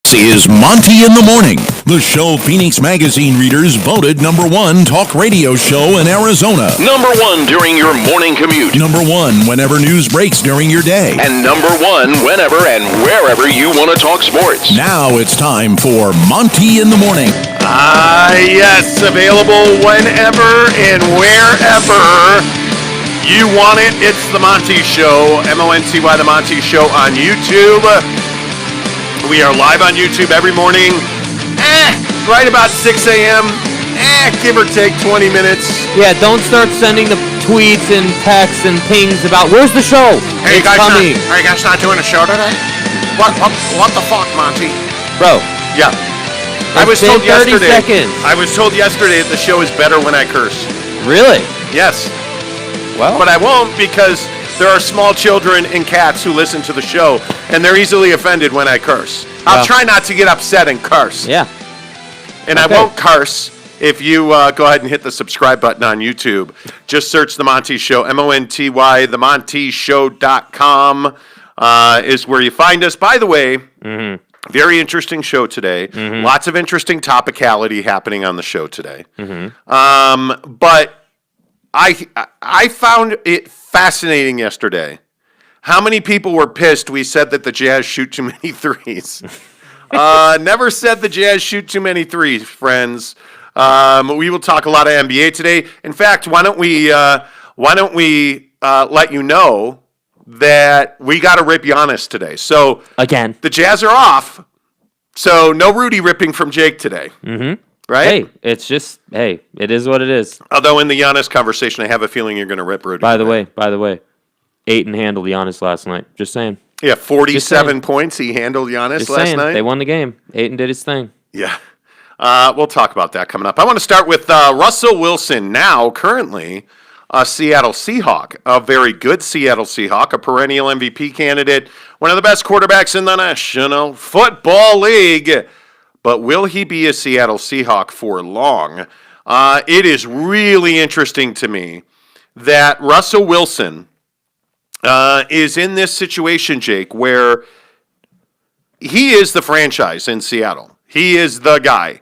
This is Monty in the Morning, the show Phoenix Magazine readers voted #1 talk radio show in Arizona. #1 during your morning commute. #1 whenever news breaks during your day. And #1 whenever and wherever you want to talk sports. Now it's time for Monty in the Morning. Yes, available whenever and wherever you want it. It's The Monty Show, M-O-N-T-Y, The Monty Show on YouTube. We are live on YouTube every morning, right about 6 a.m., give or take 20 minutes. Yeah, don't start sending the tweets and texts and pings about, where's the show? Are you guys not doing a show today? What the fuck, Monty? Bro. Yeah. I was been told 30 yesterday. seconds. I was told yesterday that the show is better when I curse. Really? Yes. Well. But I won't because there are small children and cats who listen to the show, and they're easily offended when I curse. I'll try not to get upset and curse. Yeah. And okay. I won't curse if you go ahead and hit the subscribe button on YouTube. Just search The Monty Show, M-O-N-T-Y, themontyshow.com is where you find us. By the way, very interesting show today. Lots of interesting topicality happening on the show today. But I found it fascinating yesterday how many people were pissed we said that the Jazz shoot too many threes. Never said the Jazz shoot too many threes, friends. We will talk a lot of NBA today. In fact, why don't we let you know that we got to rip Giannis today. So again, the Jazz are off. So no Rudy ripping from Jake today. Right? Hey, it's just, it is what it is. Although in the Giannis conversation, I have a feeling you're going to rip Rudy. By the way, Ayton handled Giannis last night. Just saying. Yeah, 47 points he handled Giannis last night. They won the game. Ayton did his thing. Yeah. We'll talk about that coming up. I want to start with Russell Wilson, now currently a Seattle Seahawk, a very good Seattle Seahawk, a perennial MVP candidate, one of the best quarterbacks in the National Football League. But will he be a Seattle Seahawk for long? It is really interesting to me that Russell Wilson is in this situation, Jake, where he is the franchise in Seattle. He is the guy.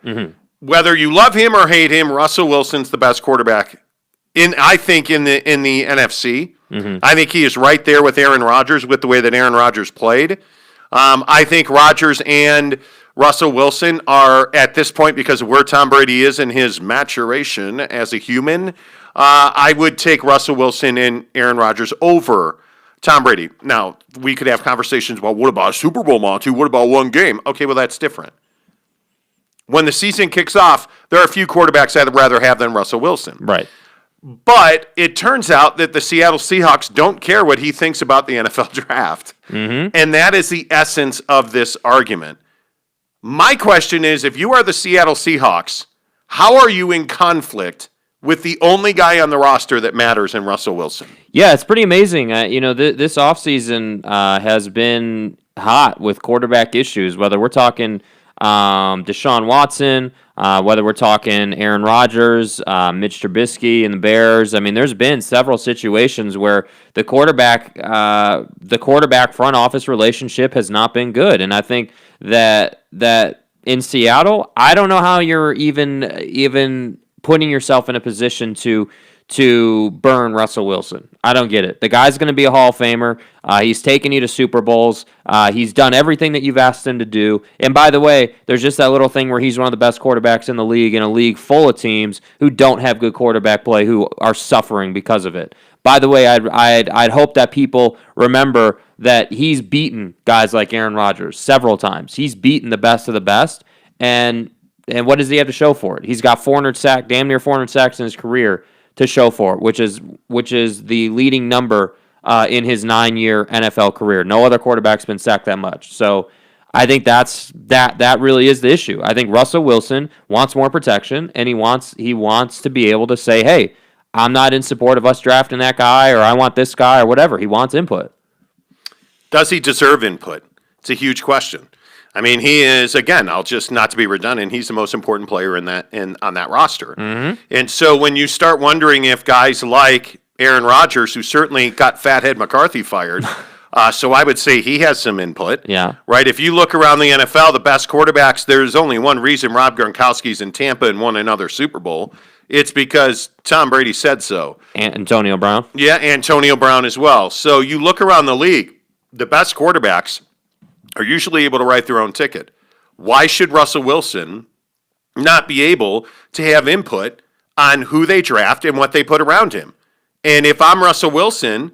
Whether you love him or hate him, Russell Wilson's the best quarterback I think in the NFC. I think he is right there with Aaron Rodgers with the way that Aaron Rodgers played. I think Rodgers and Russell Wilson are, at this point, because of where Tom Brady is in his maturation as a human, I would take Russell Wilson and Aaron Rodgers over Tom Brady. Now, we could have conversations about, what about a Super Bowl, Monty? What about one game? Okay, well, that's different. When the season kicks off, there are a few quarterbacks I'd rather have than Russell Wilson. Right. But it turns out that the Seattle Seahawks don't care what he thinks about the NFL draft. And that is the essence of this argument. My question is, if you are the Seattle Seahawks, how are you in conflict with the only guy on the roster that matters in Russell Wilson? Yeah, it's pretty amazing. This offseason has been hot with quarterback issues, whether we're talking Deshaun Watson, whether we're talking Aaron Rodgers, Mitch Trubisky and the Bears. I mean, there's been several situations where the quarterback front office relationship has not been good, and I think that in Seattle, I don't know how you're even putting yourself in a position to burn Russell Wilson. I don't get it. The guy's going to be a Hall of Famer. He's taken you to Super Bowls. He's done everything that you've asked him to do. And by the way, there's just that little thing where he's one of the best quarterbacks in the league, in a league full of teams who don't have good quarterback play, who are suffering because of it. By the way, I'd hope that people remember that he's beaten guys like Aaron Rodgers several times. He's beaten the best of the best. And what does he have to show for it? He's got damn near 400 sacks in his career to show for it, which is the leading number in his 9-year NFL career. No other quarterback's been sacked that much. So I think that really is the issue. I think Russell Wilson wants more protection, and he wants to be able to say, hey, I'm not in support of us drafting that guy, or I want this guy, or whatever. He wants input. Does he deserve input? It's a huge question. I mean, he is, again, I'll just, not to be redundant, he's the most important player on that roster. And so when you start wondering if guys like Aaron Rodgers, who certainly got Fathead McCarthy fired, So I would say he has some input. Yeah. Right? If you look around the NFL, the best quarterbacks, there's only one reason Rob Gronkowski's in Tampa and won another Super Bowl. It's because Tom Brady said so. Antonio Brown. Yeah, Antonio Brown as well. So you look around the league, the best quarterbacks are usually able to write their own ticket. Why should Russell Wilson not be able to have input on who they draft and what they put around him? And if I'm Russell Wilson,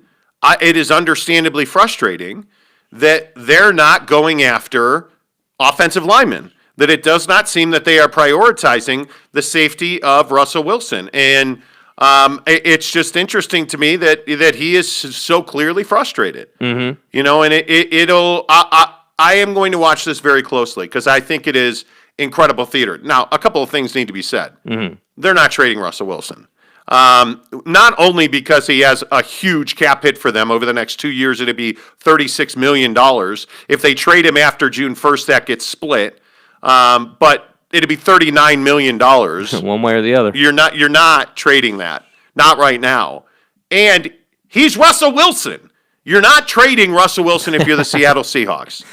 it is understandably frustrating that they're not going after offensive linemen, that it does not seem that they are prioritizing the safety of Russell Wilson. And it's just interesting to me that he is so clearly frustrated. Mm-hmm. You know, and I am going to watch this very closely because I think it is incredible theater. Now, a couple of things need to be said. Mm-hmm. They're not trading Russell Wilson. Not only because he has a huge cap hit for them over the next 2 years, it'd be $36 million. If they trade him after June 1st, that gets split. But it'd be $39 million. One way or the other. You're not trading that. Not right now. And he's Russell Wilson. You're not trading Russell Wilson if you're the Seattle Seahawks.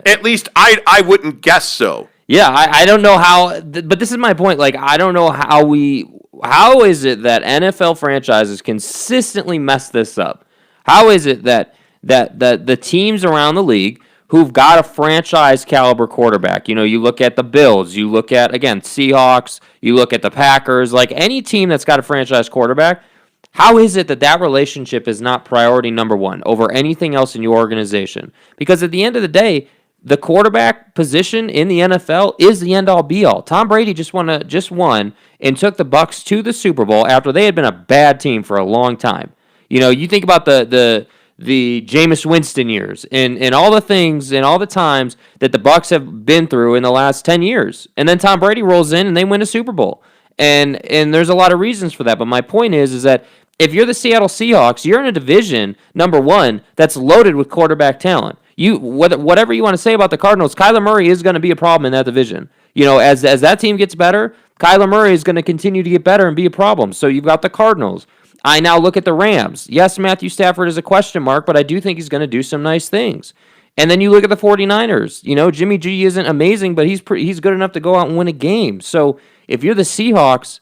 At least I wouldn't guess so. Yeah, I don't know how, but this is my point. Like, I don't know how is it that NFL franchises consistently mess this up? How is it that the teams around the league who've got a franchise caliber quarterback, you know, you look at the Bills, you look at, again, Seahawks, you look at the Packers, like any team that's got a franchise quarterback, how is it that relationship is not priority number one over anything else in your organization? Because at the end of the day, the quarterback position in the NFL is the end-all, be-all. Tom Brady just won and took the Bucs to the Super Bowl after they had been a bad team for a long time. You know, you think about the Jameis Winston years and all the things and all the times that the Bucs have been through in the last 10 years. And then Tom Brady rolls in and they win a Super Bowl. And there's a lot of reasons for that. But my point is that if you're the Seattle Seahawks, you're in a division, number one, that's loaded with quarterback talent. Whatever you want to say about the Cardinals, Kyler Murray is going to be a problem in that division. You know, as that team gets better, Kyler Murray is going to continue to get better and be a problem. So you've got the Cardinals. I now look at the Rams. Yes, Matthew Stafford is a question mark, but I do think he's going to do some nice things. And then you look at the 49ers. You know, Jimmy G isn't amazing, but he's good enough to go out and win a game. So if you're the Seahawks,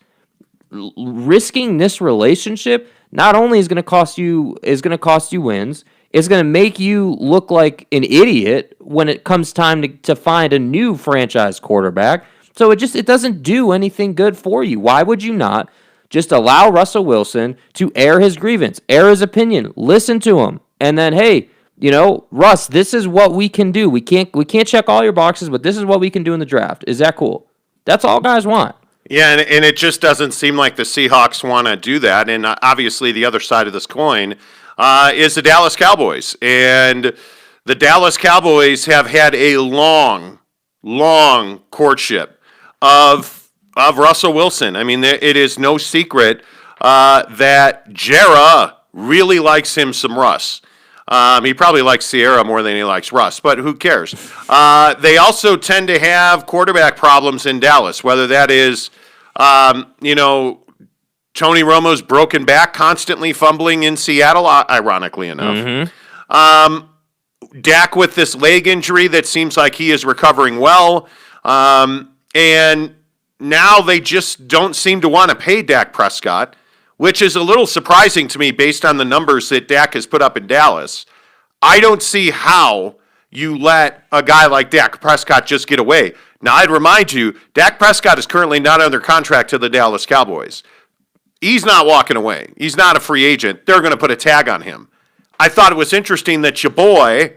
risking this relationship not only is going to cost you wins, it's going to make you look like an idiot when it comes time to find a new franchise quarterback. So it doesn't do anything good for you. Why would you not just allow Russell Wilson to air his grievance, air his opinion, listen to him, and then, hey, you know, Russ, this is what we can do. We can't check all your boxes, but this is what we can do in the draft. Is that cool? That's all guys want. Yeah, and it just doesn't seem like the Seahawks want to do that. And obviously the other side of this coin is the Dallas Cowboys. And the Dallas Cowboys have had a long courtship of Russell Wilson. I mean, it is no secret that Jera really likes him some Russ. He probably likes Sierra more than he likes Russ, but who cares? They also tend to have quarterback problems in Dallas, whether that is, Tony Romo's broken back, constantly fumbling in Seattle, ironically enough. Mm-hmm. Dak with this leg injury that seems like he is recovering well. And now they just don't seem to want to pay Dak Prescott, which is a little surprising to me based on the numbers that Dak has put up in Dallas. I don't see how you let a guy like Dak Prescott just get away. Now, I'd remind you, Dak Prescott is currently not under contract to the Dallas Cowboys. He's not walking away. He's not a free agent. They're going to put a tag on him. I thought it was interesting that your boy,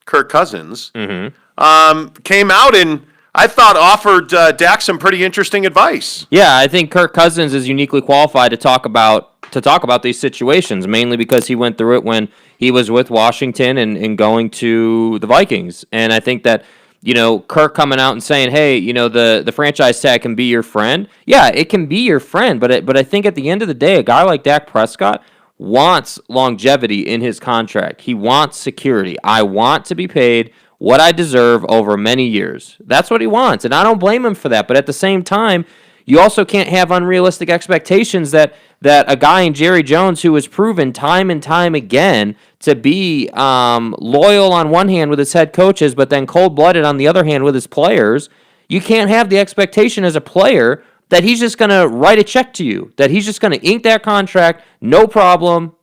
Kirk Cousins, came out and I thought offered Dak some pretty interesting advice. Yeah, I think Kirk Cousins is uniquely qualified to talk about these situations, mainly because he went through it when he was with Washington and going to the Vikings. And I think that, you know, Kirk coming out and saying, hey, you know, the franchise tag can be your friend. Yeah, it can be your friend, but I think at the end of the day, a guy like Dak Prescott wants longevity in his contract. He wants security. I want to be paid what I deserve over many years. That's what he wants, and I don't blame him for that. But at the same time, you also can't have unrealistic expectations that a guy in Jerry Jones, who has proven time and time again to be loyal on one hand with his head coaches, but then cold-blooded on the other hand with his players, you can't have the expectation as a player that he's just going to write a check to you, that he's just going to ink that contract, no problem,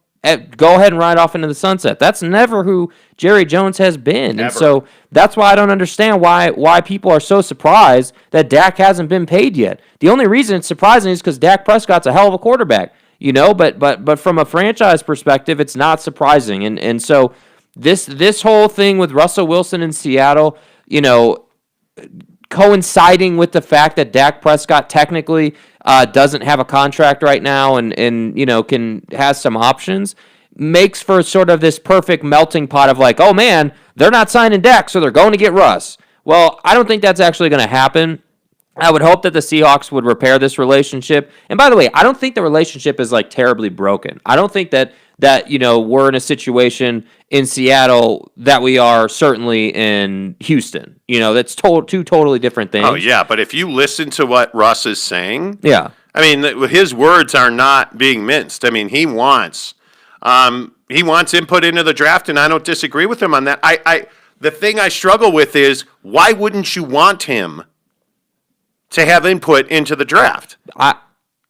go ahead and ride off into the sunset. That's never who Jerry Jones has been. Never. And so that's why I don't understand why people are so surprised that Dak hasn't been paid yet. The only reason it's surprising is because Dak Prescott's a hell of a quarterback, but from a franchise perspective, it's not surprising. And so this whole thing with Russell Wilson in Seattle, coinciding with the fact that Dak Prescott technically doesn't have a contract right now and has some options, makes for sort of this perfect melting pot of like, oh man, they're not signing Dak, so they're going to get Russ. Well, I don't think that's actually going to happen. I would hope that the Seahawks would repair this relationship. And by the way, I don't think the relationship is like terribly broken. I don't think that we're in a situation in Seattle that we are certainly in Houston. That's two totally different things. Oh, yeah, but if you listen to what Russ is saying, yeah, I mean, his words are not being minced. I mean, he wants input into the draft, and I don't disagree with him on that. The thing I struggle with is, why wouldn't you want him to have input into the draft?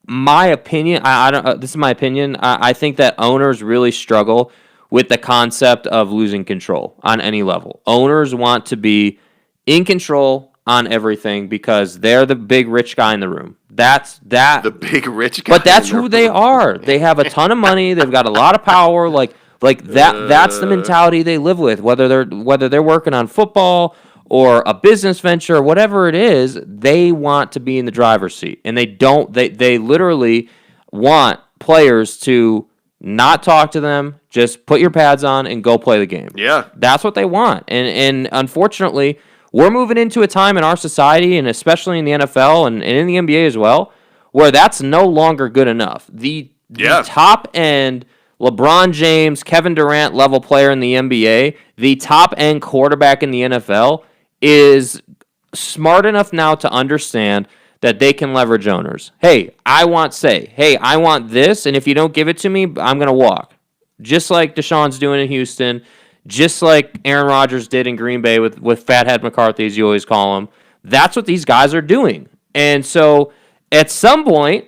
My opinion, I don't. This is my opinion. I think that owners really struggle with the concept of losing control on any level. Owners want to be in control on everything because they're the big rich guy in the room. That's the big rich guy. But that's who they are. They have a ton of money. They've got a lot of power. Like that. That's the mentality they live with. Whether they're working on football or a business venture or whatever it is, they want to be in the driver's seat. And they literally want players to not talk to them, just put your pads on and go play the game. Yeah. That's what they want. And unfortunately, we're moving into a time in our society, and especially in the NFL and in the NBA as well, where that's no longer good enough. The top-end LeBron James, Kevin Durant level player in the NBA, the top-end quarterback in the NFL, is smart enough now to understand that they can leverage owners. Hey, I want this, and if you don't give it to me, I'm going to walk. Just like Deshaun's doing in Houston, just like Aaron Rodgers did in Green Bay with Fathead McCarthy, as you always call him. That's what these guys are doing. And so at some point,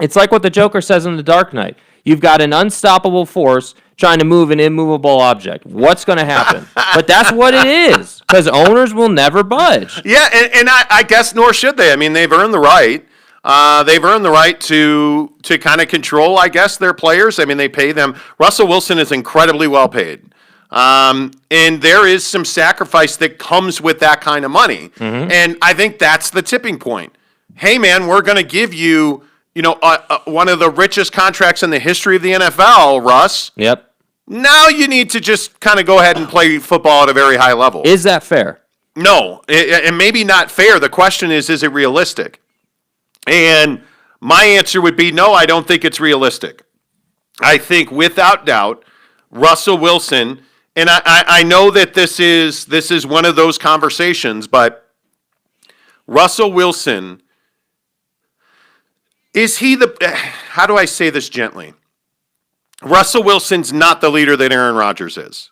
it's like what the Joker says in The Dark Knight. You've got an unstoppable force trying to move an immovable object. What's going to happen? But that's what it is, because owners will never budge. Yeah, and I guess nor should they. I mean, they've earned the right. They've earned the right to kind of control, I guess, their players. I mean, they pay them. Russell Wilson is incredibly well paid. And there is some sacrifice that comes with that kind of money. Mm-hmm. And I think that's the tipping point. Hey, man, we're going to give you, one of the richest contracts in the history of the NFL, Russ. Yep. Now you need to just kind of go ahead and play football at a very high level. Is that fair? No, and maybe not fair. The question is it realistic? And my answer would be no, I don't think it's realistic. I think without doubt, Russell Wilson, and I know that this is one of those conversations, but Russell Wilson, is he how do I say this gently? Russell Wilson's not the leader that Aaron Rodgers is.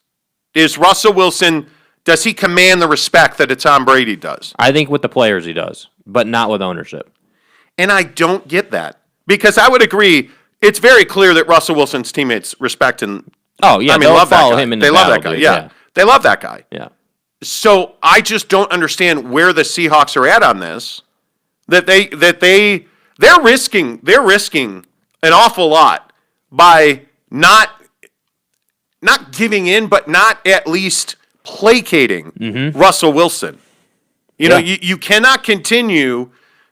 Is Russell Wilson, does he command the respect that a Tom Brady does? I think with the players he does, but not with ownership. And I don't get that. Because I would agree, it's very clear that Russell Wilson's teammates respect him. Oh, yeah, they'll follow him in the They love that guy, yeah. They love that guy. Yeah. So I just don't understand where the Seahawks are at on this. They're risking an awful lot by not giving in, but not at least placating Russell Wilson. You cannot continue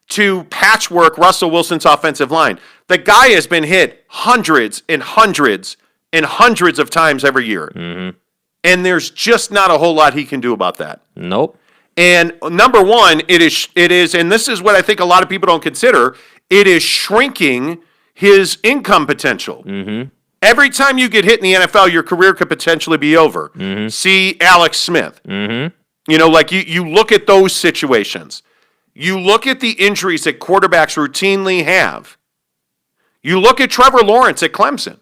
to patchwork Russell Wilson's offensive line. The guy has been hit hundreds and hundreds and hundreds of times every year. Mm-hmm. And there's just not a whole lot he can do about that. Nope. And number one, it is, and this is what I think a lot of people don't consider, it is shrinking his income potential. Mm-hmm. Every time you get hit in the NFL, your career could potentially be over. Mm-hmm. See Alex Smith. Mm-hmm. You look at those situations. You look at the injuries that quarterbacks routinely have. You look at Trevor Lawrence at Clemson.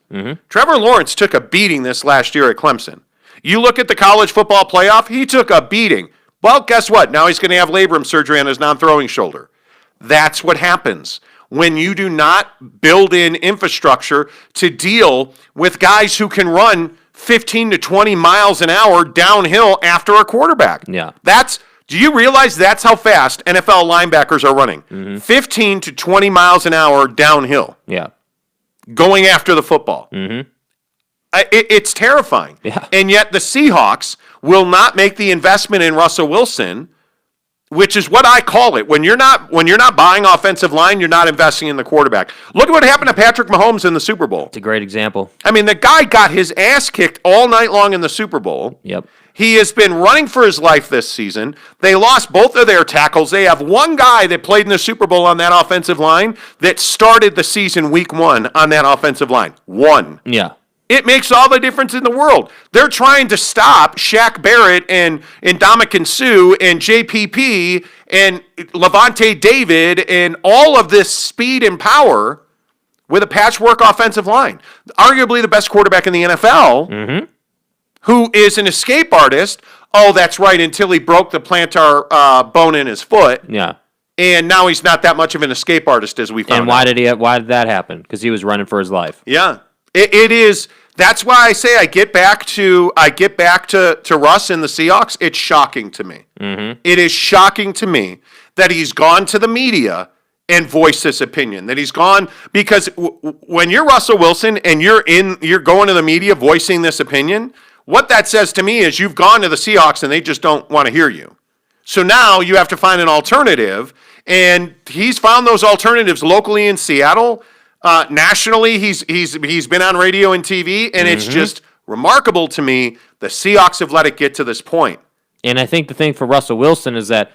Trevor Lawrence took a beating this last year at Clemson. You look at the college football playoff, he took a beating. Well, guess what? Now he's going to have labrum surgery on his non-throwing shoulder. That's what happens when you do not build in infrastructure to deal with guys who can run 15 to 20 miles an hour downhill after a quarterback. Yeah. Do you realize that's how fast NFL linebackers are running? 15 to 20 miles an hour downhill. Yeah. Going after the football. It's terrifying. Yeah. And yet the Seahawks will not make the investment in Russell Wilson, which is what I call it. When you're not buying offensive line, you're not investing in the quarterback. Look at what happened to Patrick Mahomes in the Super Bowl. It's a great example. I mean, the guy got his ass kicked all night long in the Super Bowl. Yep. He has been running for his life this season. They lost both of their tackles. They have one guy that played in the Super Bowl on that offensive line that started the season week 1 on that offensive line. One. Yeah. It makes all the difference in the world. They're trying to stop Shaq Barrett and Ndamukong Suh and JPP and Levante David and all of this speed and power with a patchwork offensive line. Arguably the best quarterback in the NFL, who is an escape artist. Oh, that's right, until he broke the plantar bone in his foot. Yeah. And now he's not that much of an escape artist as we found And why did that happen? Because he was running for his life. Yeah. It is. That's why I say I get back to Russ and the Seahawks. It's shocking to me. It is shocking to me that he's gone to the media and voiced this opinion. That he's gone because when you're Russell Wilson and you're going to the media voicing this opinion, what that says to me is you've gone to the Seahawks and they just don't want to hear you. So now you have to find an alternative, and he's found those alternatives locally in Seattle. Nationally, he's been on radio and TV, and it's just remarkable to me the Seahawks have let it get to this point. And I think the thing for Russell Wilson is that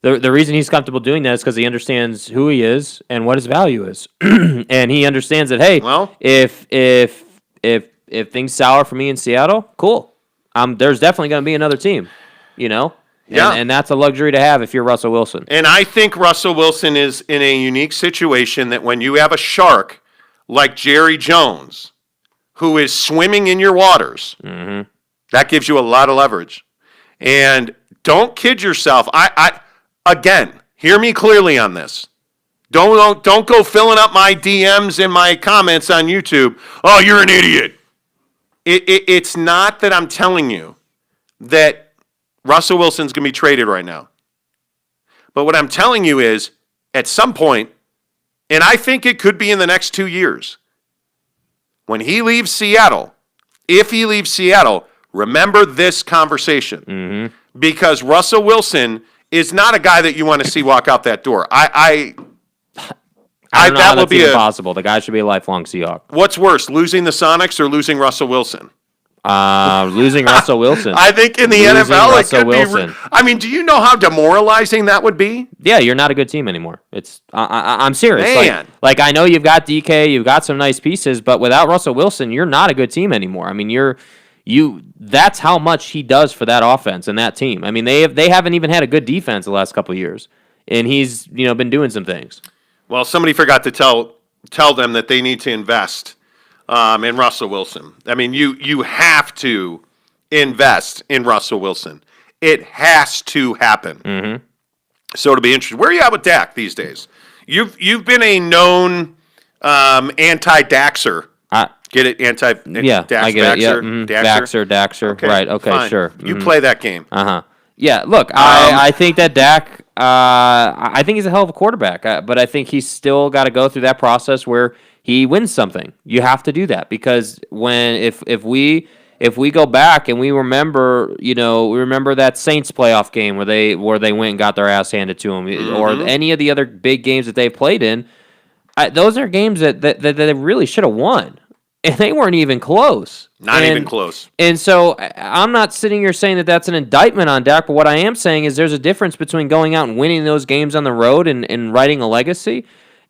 the reason he's comfortable doing that is because he understands who he is and what his value is, and he understands that if things sour for me in Seattle, cool. There's definitely going to be another team, Yeah. And that's a luxury to have if you're Russell Wilson. And I think Russell Wilson is in a unique situation that when you have a shark like Jerry Jones, who is swimming in your waters, that gives you a lot of leverage. And don't kid yourself. I again, hear me clearly on this. Don't go filling up my DMs and my comments on YouTube. Oh, you're an idiot. It's not that I'm telling you that Russell Wilson's going to be traded right now. But what I'm telling you is, at some point, and I think it could be in the next 2 years, when he leaves Seattle, if he leaves Seattle, remember this conversation. Because Russell Wilson is not a guy that you want to see walk out that door. I don't know how that's even possible. The guy should be a lifelong Seahawk. What's worse, losing the Sonics or losing Russell Wilson? Losing Russell Wilson. I think in the NFL it could Wilson. be. I mean, do you know how demoralizing that would be? Yeah, you're not a good team anymore. It's I'm serious. Man. Like I know you've got DK, you've got some nice pieces, but without Russell Wilson, you're not a good team anymore. I mean, that's how much he does for that offense and that team. I mean, they haven't even had a good defense the last couple of years, and he's been doing some things. Well, somebody forgot to tell them that they need to invest in Russell Wilson. I mean, you have to invest in Russell Wilson. It has to happen. So it'll be interesting. Where are you at with Dak these days? You've been a known anti-Daxer. Get it? Yeah, I get it. Yeah. Daxer. Okay, right. Okay, fine. sure. You play that game. Yeah, look, I think that Dak, I think he's a hell of a quarterback, but I think he's still got to go through that process where he wins something. You have to do that because if we go back and we remember, that Saints playoff game where they went and got their ass handed to them, or any of the other big games that they've played in, those are games that they really should have won. And they weren't even close. Not even close. And so I'm not sitting here saying that that's an indictment on Dak, but what I am saying is there's a difference between going out and winning those games on the road and writing a legacy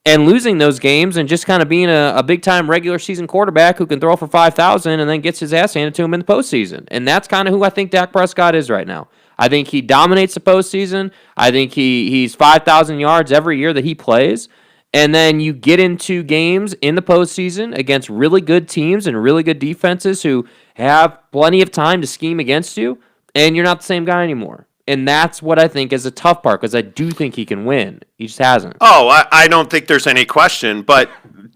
and losing those games and just kind of being a big-time regular season quarterback who can throw for 5,000 and then gets his ass handed to him in the postseason. And that's kind of who I think Dak Prescott is right now. I think he dominates the postseason. I think he's 5,000 yards every year that he plays. And then you get into games in the postseason against really good teams and really good defenses who have plenty of time to scheme against you, and you're not the same guy anymore. And that's what I think is a tough part, because I do think he can win. He just hasn't. Oh, I don't think there's any question. But,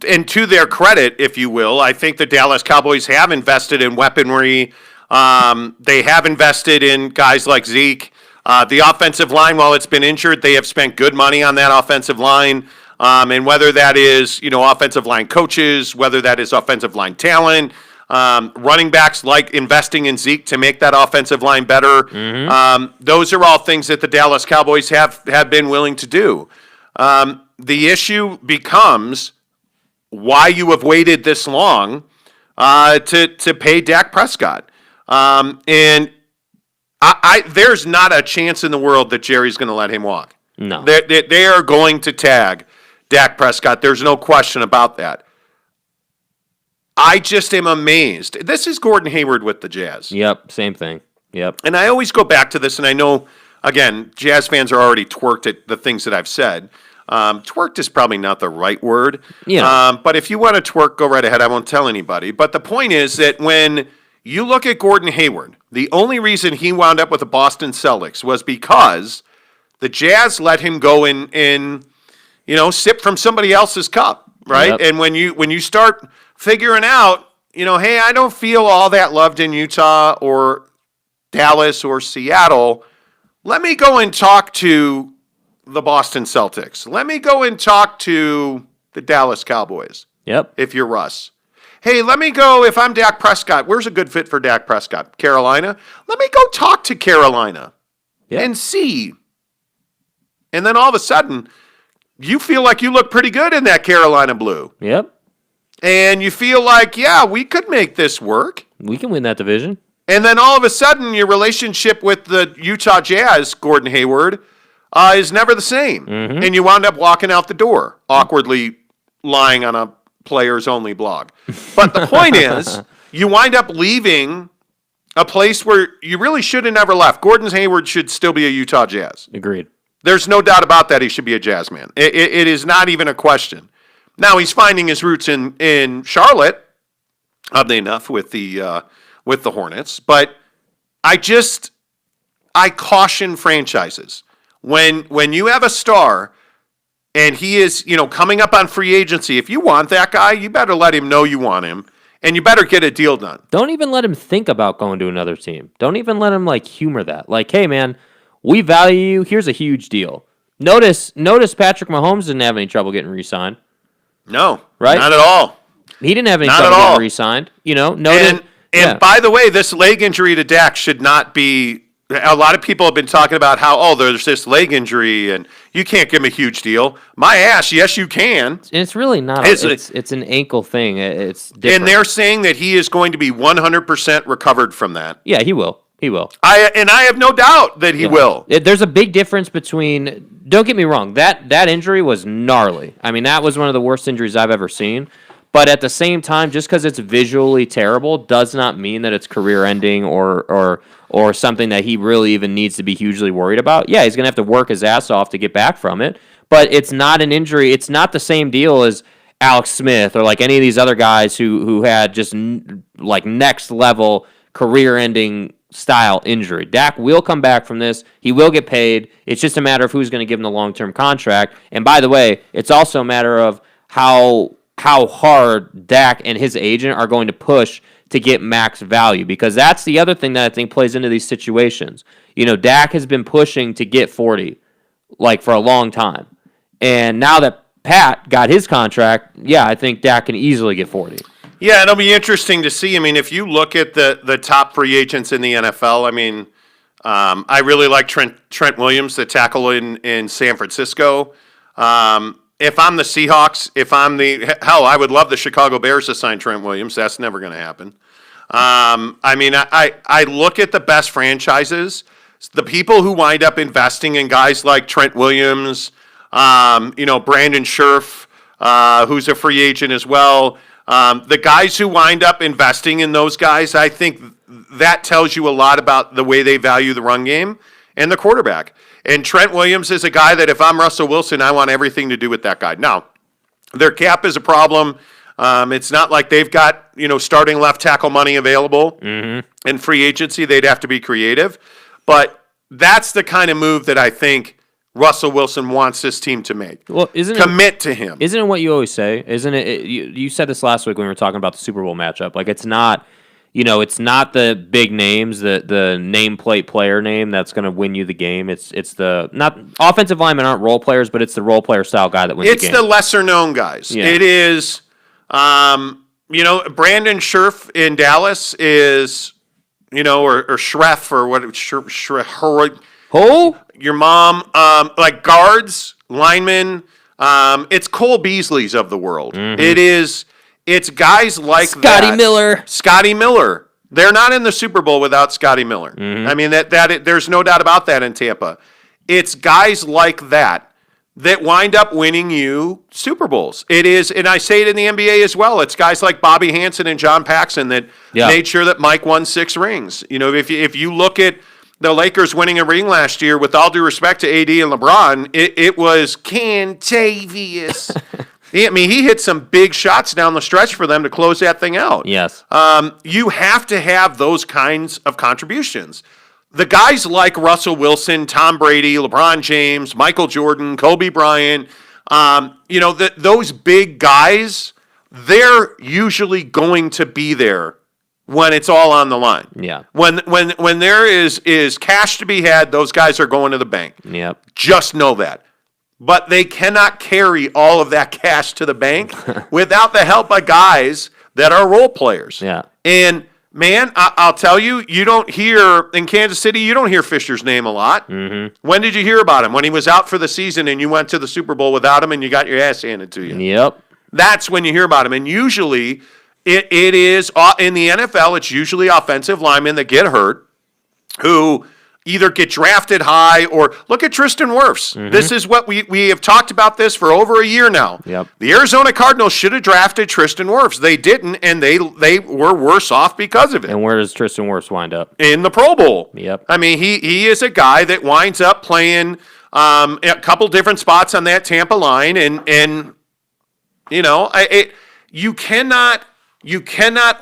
and to their credit, if you will, I think the Dallas Cowboys have invested in weaponry. They have invested in guys like Zeke. The offensive line, while it's been injured, they have spent good money on that offensive line. And whether that is, offensive line coaches, whether that is offensive line talent, running backs like investing in Zeke to make that offensive line better. Those are all things that the Dallas Cowboys have been willing to do. The issue becomes why you have waited this long to pay Dak Prescott. And there's not a chance in the world that Jerry's going to let him walk. No. They are going to tag Dak Prescott. There's no question about that. I just am amazed. This is Gordon Hayward with the Jazz. Yep, same thing. Yep. And I always go back to this, and I know, again, Jazz fans are already twerked at the things that I've said. Twerked is probably not the right word. Yeah. But if you want to twerk, go right ahead. I won't tell anybody. But the point is that when you look at Gordon Hayward, the only reason he wound up with the Boston Celtics was because the Jazz let him go and sip from somebody else's cup, right? Yep. And when you start figuring out, hey, I don't feel all that loved in Utah or Dallas or Seattle, let me go and talk to the Boston Celtics. Let me go and talk to the Dallas Cowboys. Yep. If you're Russ. Hey, let me go, if I'm Dak Prescott, where's a good fit for Dak Prescott? Carolina? Let me go talk to Carolina and see. And then all of a sudden, you feel like you look pretty good in that Carolina blue. Yep. And you feel like, yeah, we could make this work. We can win that division. And then all of a sudden, your relationship with the Utah Jazz, Gordon Hayward, is never the same. Mm-hmm. And you wound up walking out the door, awkwardly lying on a players-only blog. But the point is, you wind up leaving a place where you really should have never left. Gordon Hayward should still be a Utah Jazz. Agreed. There's no doubt about that. He should be a Jazz man. It is not even a question. Now he's finding his roots in Charlotte, oddly enough, with the Hornets. But I caution franchises when you have a star and he is coming up on free agency. If you want that guy, you better let him know you want him, and you better get a deal done. Don't even let him think about going to another team. Don't even let him humor that. Hey man, we value you. Here's a huge deal. Notice Patrick Mahomes didn't have any trouble getting re-signed. No, right? Not at all. He didn't have any not trouble at all. getting re-signed. And by the way, this leg injury to Dak should not be. A lot of people have been talking about how there's this leg injury and you can't give him a huge deal. My ass, yes you can. And it's really not. It's an ankle thing. It's different. And they're saying that he is going to be 100% recovered from that. Yeah, he will. He will. I have no doubt that he will. There's a big difference between. Don't get me wrong. That injury was gnarly. I mean, that was one of the worst injuries I've ever seen. But at the same time, just because it's visually terrible does not mean that it's career-ending or something that he really even needs to be hugely worried about. Yeah, he's going to have to work his ass off to get back from it. But it's not an injury. It's not the same deal as Alex Smith or any of these other guys who had just next-level career-ending style injury. Dak will come back from this. He will get paid. It's just a matter of who's going to give him the long-term contract. And by the way, it's also a matter of how hard Dak and his agent are going to push to get max value, because that's the other thing that I think plays into these situations. Dak has been pushing to get 40 for a long time. And now that Pat got his contract, yeah, I think Dak can easily get 40. Yeah, it'll be interesting to see. I mean, if you look at the top free agents in the NFL, I mean, I really like Trent Williams, the tackle in San Francisco. If I'm the Seahawks, I would love the Chicago Bears to sign Trent Williams. That's never going to happen. I look at the best franchises, the people who wind up investing in guys like Trent Williams, Brandon Scherf, who's a free agent as well. The guys who wind up investing in those guys, I think that tells you a lot about the way they value the run game. and the quarterback. And Trent Williams is a guy that if I'm Russell Wilson, I want everything to do with that guy. Now, their cap is a problem. It's not like they've got, starting left tackle money available in free agency. They'd have to be creative. But that's the kind of move that I think Russell Wilson wants this team to make. Well, commit to him. Isn't it what you always say? Isn't it? You said this last week when we were talking about the Super Bowl matchup. Like, it's not, it's not the big names, the nameplate player name that's going to win you the game. It's the not offensive linemen aren't role players, but it's the role player style guy that wins the game. It's the lesser known guys. Yeah. It is, Brandon Scherf in Dallas is, or Schreff or what? Who? Your mom, like guards, linemen. It's Cole Beasley's of the world. It's guys like Scotty Miller. They're not in the Super Bowl without Scotty Miller. I mean, that there's no doubt about that in Tampa. It's guys like that wind up winning you Super Bowls. It is, and I say it in the NBA as well. It's guys like Bobby Hansen and John Paxson that made sure that Mike won 6 rings. If you look at the Lakers winning a ring last year, with all due respect to AD and LeBron, it was Cantavius. He hit some big shots down the stretch for them to close that thing out. Yes. You have to have those kinds of contributions. The guys like Russell Wilson, Tom Brady, LeBron James, Michael Jordan, Kobe Bryant, those big guys, they're usually going to be there when it's all on the line. Yeah. When there is cash to be had, those guys are going to the bank. Yep. Just know that. But they cannot carry all of that cash to the bank without the help of guys that are role players. Yeah. And, man, I'll tell you, you don't hear, in Kansas City, you don't hear Fisher's name a lot. When did you hear about him? When he was out for the season and you went to the Super Bowl without him and you got your ass handed to you. Yep. That's when you hear about him. And usually it is, in the NFL, it's usually offensive linemen that get hurt who either get drafted high or look at Tristan Wirfs. This is what we have talked about this for over a year now. Yep. The Arizona Cardinals should have drafted Tristan Wirfs. They didn't, and they were worse off because of it. And where does Tristan Wirfs wind up? In the Pro Bowl. Yep. I mean, he is a guy that winds up playing a couple different spots on that Tampa line, and you cannot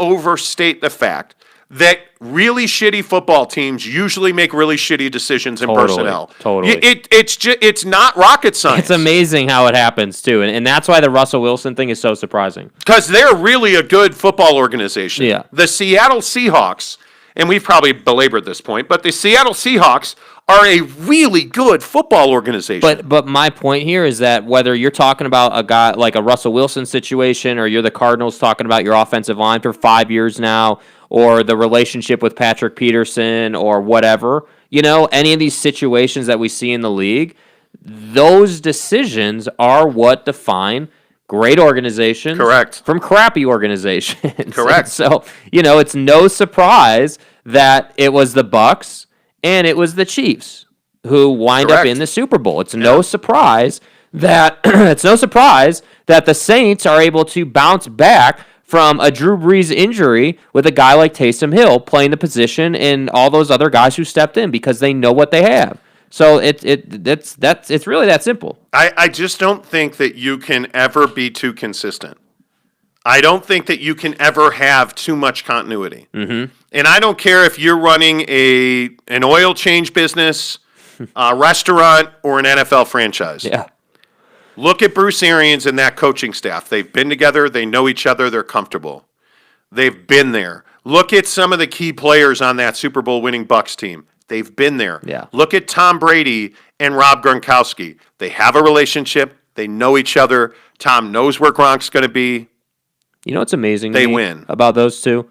overstate the fact that really shitty football teams usually make really shitty decisions in personnel. Totally. It's not rocket science. It's amazing how it happens, too. And that's why the Russell Wilson thing is so surprising. Because they're really a good football organization. Yeah. The Seattle Seahawks, and we've probably belabored this point, but the Seattle Seahawks are a really good football organization. But my point here is that whether you're talking about a guy like a Russell Wilson situation, or you're the Cardinals talking about your offensive line for 5 years now, or the relationship with Patrick Peterson, or whatever, any of these situations that we see in the league, those decisions are what define great organizations from crappy organizations. Correct. So, it's no surprise that it was the Bucs and it was the Chiefs who wind up in the Super Bowl. It's no surprise that the Saints are able to bounce back from a Drew Brees injury with a guy like Taysom Hill playing the position, and all those other guys who stepped in because they know what they have. So it's really that simple. I just don't think that you can ever be too consistent. I don't think that you can ever have too much continuity. And I don't care if you're running an oil change business, a restaurant, or an NFL franchise. Yeah. Look at Bruce Arians and that coaching staff. They've been together. They know each other. They're comfortable. They've been there. Look at some of the key players on that Super Bowl winning Bucs team. They've been there. Yeah. Look at Tom Brady and Rob Gronkowski. They have a relationship. They know each other. Tom knows where Gronk's going to be. You know what's amazing They win. about those two?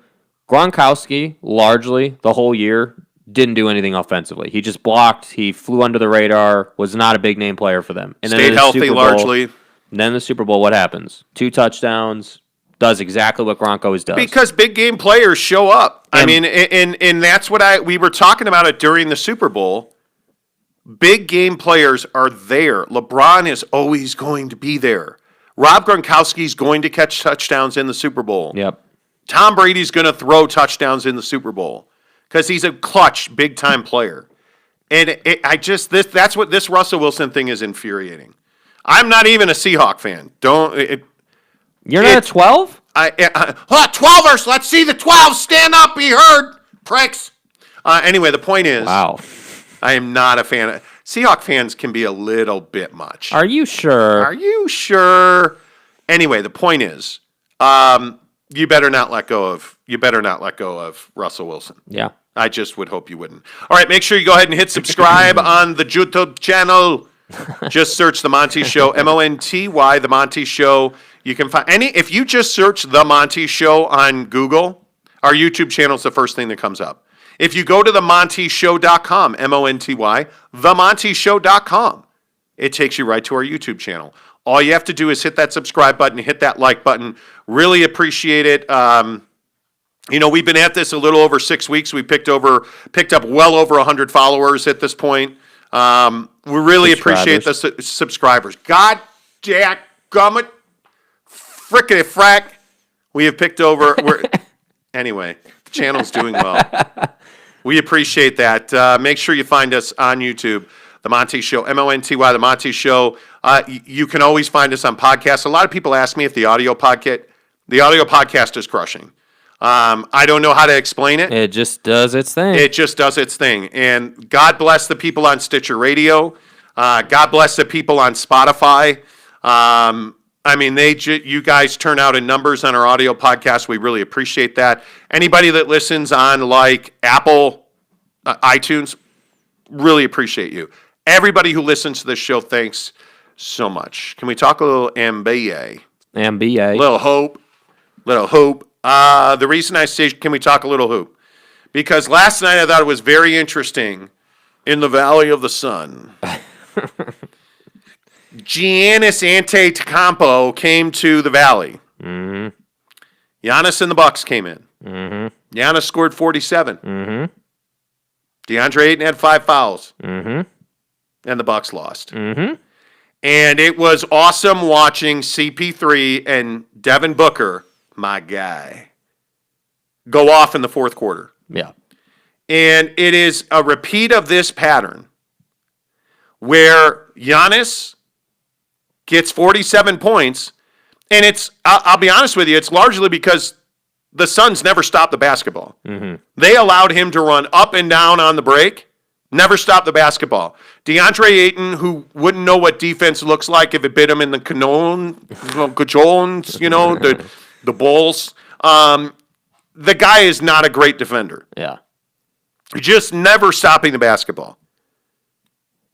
Gronkowski, largely, the whole year, didn't do anything offensively. He just blocked. He flew under the radar, was not a big-name player for them. And Stayed healthy largely. Then the Super Bowl, what happens? 2 touchdowns, does exactly what Gronk always does. Because big-game players show up. And that's what we were talking about it during the Super Bowl. Big-game players are there. LeBron is always going to be there. Rob Gronkowski's going to catch touchdowns in the Super Bowl. Yep. Tom Brady's going to throw touchdowns in the Super Bowl because he's a clutch, big-time player. And that's what this Russell Wilson thing is infuriating. I'm not even a Seahawk fan. You're not a 12? 12ers, let's see the 12 stand up, be heard, pricks. Anyway, the point is, Wow. I am not a fan. Seahawk fans can be a little bit much. Are you sure? Are you sure? Anyway, the point is, you better not let go of Russell Wilson. Yeah. I just would hope you wouldn't. All right, make sure you go ahead and hit subscribe on the YouTube channel. Just search The Monty Show, Monty, The Monty Show. You can find if you just search The Monty Show on Google, our YouTube channel is the first thing that comes up. If you go to themontyshow.com, Monty, themontyshow.com, it takes you right to our YouTube channel. All you have to do is hit that subscribe button, hit that like button. Really appreciate it. We've been at this a little over 6 weeks. We picked up well over 100 followers at this point. We really appreciate the subscribers. God, Jack, gummit, frickety frack. We have picked over. Anyway, the channel's doing well. We appreciate that. Make sure you find us on YouTube, The Monty Show, Monty, The Monty Show. You can always find us on podcasts. A lot of people ask me if the audio podcast is crushing. I don't know how to explain it. It just does its thing. And God bless the people on Stitcher Radio. God bless the people on Spotify. You guys turn out in numbers on our audio podcast. We really appreciate that. Anybody that listens on like Apple, iTunes, really appreciate you. Everybody who listens to this show, thanks so much. Can we talk a little NBA? NBA. Little hope. The reason I say, can we talk a little hoop? Because last night I thought it was very interesting in the Valley of the Sun. Giannis Antetokounmpo came to the Valley. Mm-hmm. Giannis and the Bucks came in. Mm-hmm. Giannis scored 47. Mm-hmm. DeAndre Ayton had 5 fouls. Mm-hmm. And the Bucks lost. Mm-hmm. And it was awesome watching CP3 and Devin Booker, my guy, go off in the fourth quarter. Yeah. And it is a repeat of this pattern where Giannis gets 47 points, and I'll be honest with you, it's largely because the Suns never stopped the basketball. Mm-hmm. They allowed him to run up and down on the break, never stopped the basketball. DeAndre Ayton, who wouldn't know what defense looks like if it bit him in the cajones, the balls. The guy is not a great defender. Yeah. Just never stopping the basketball.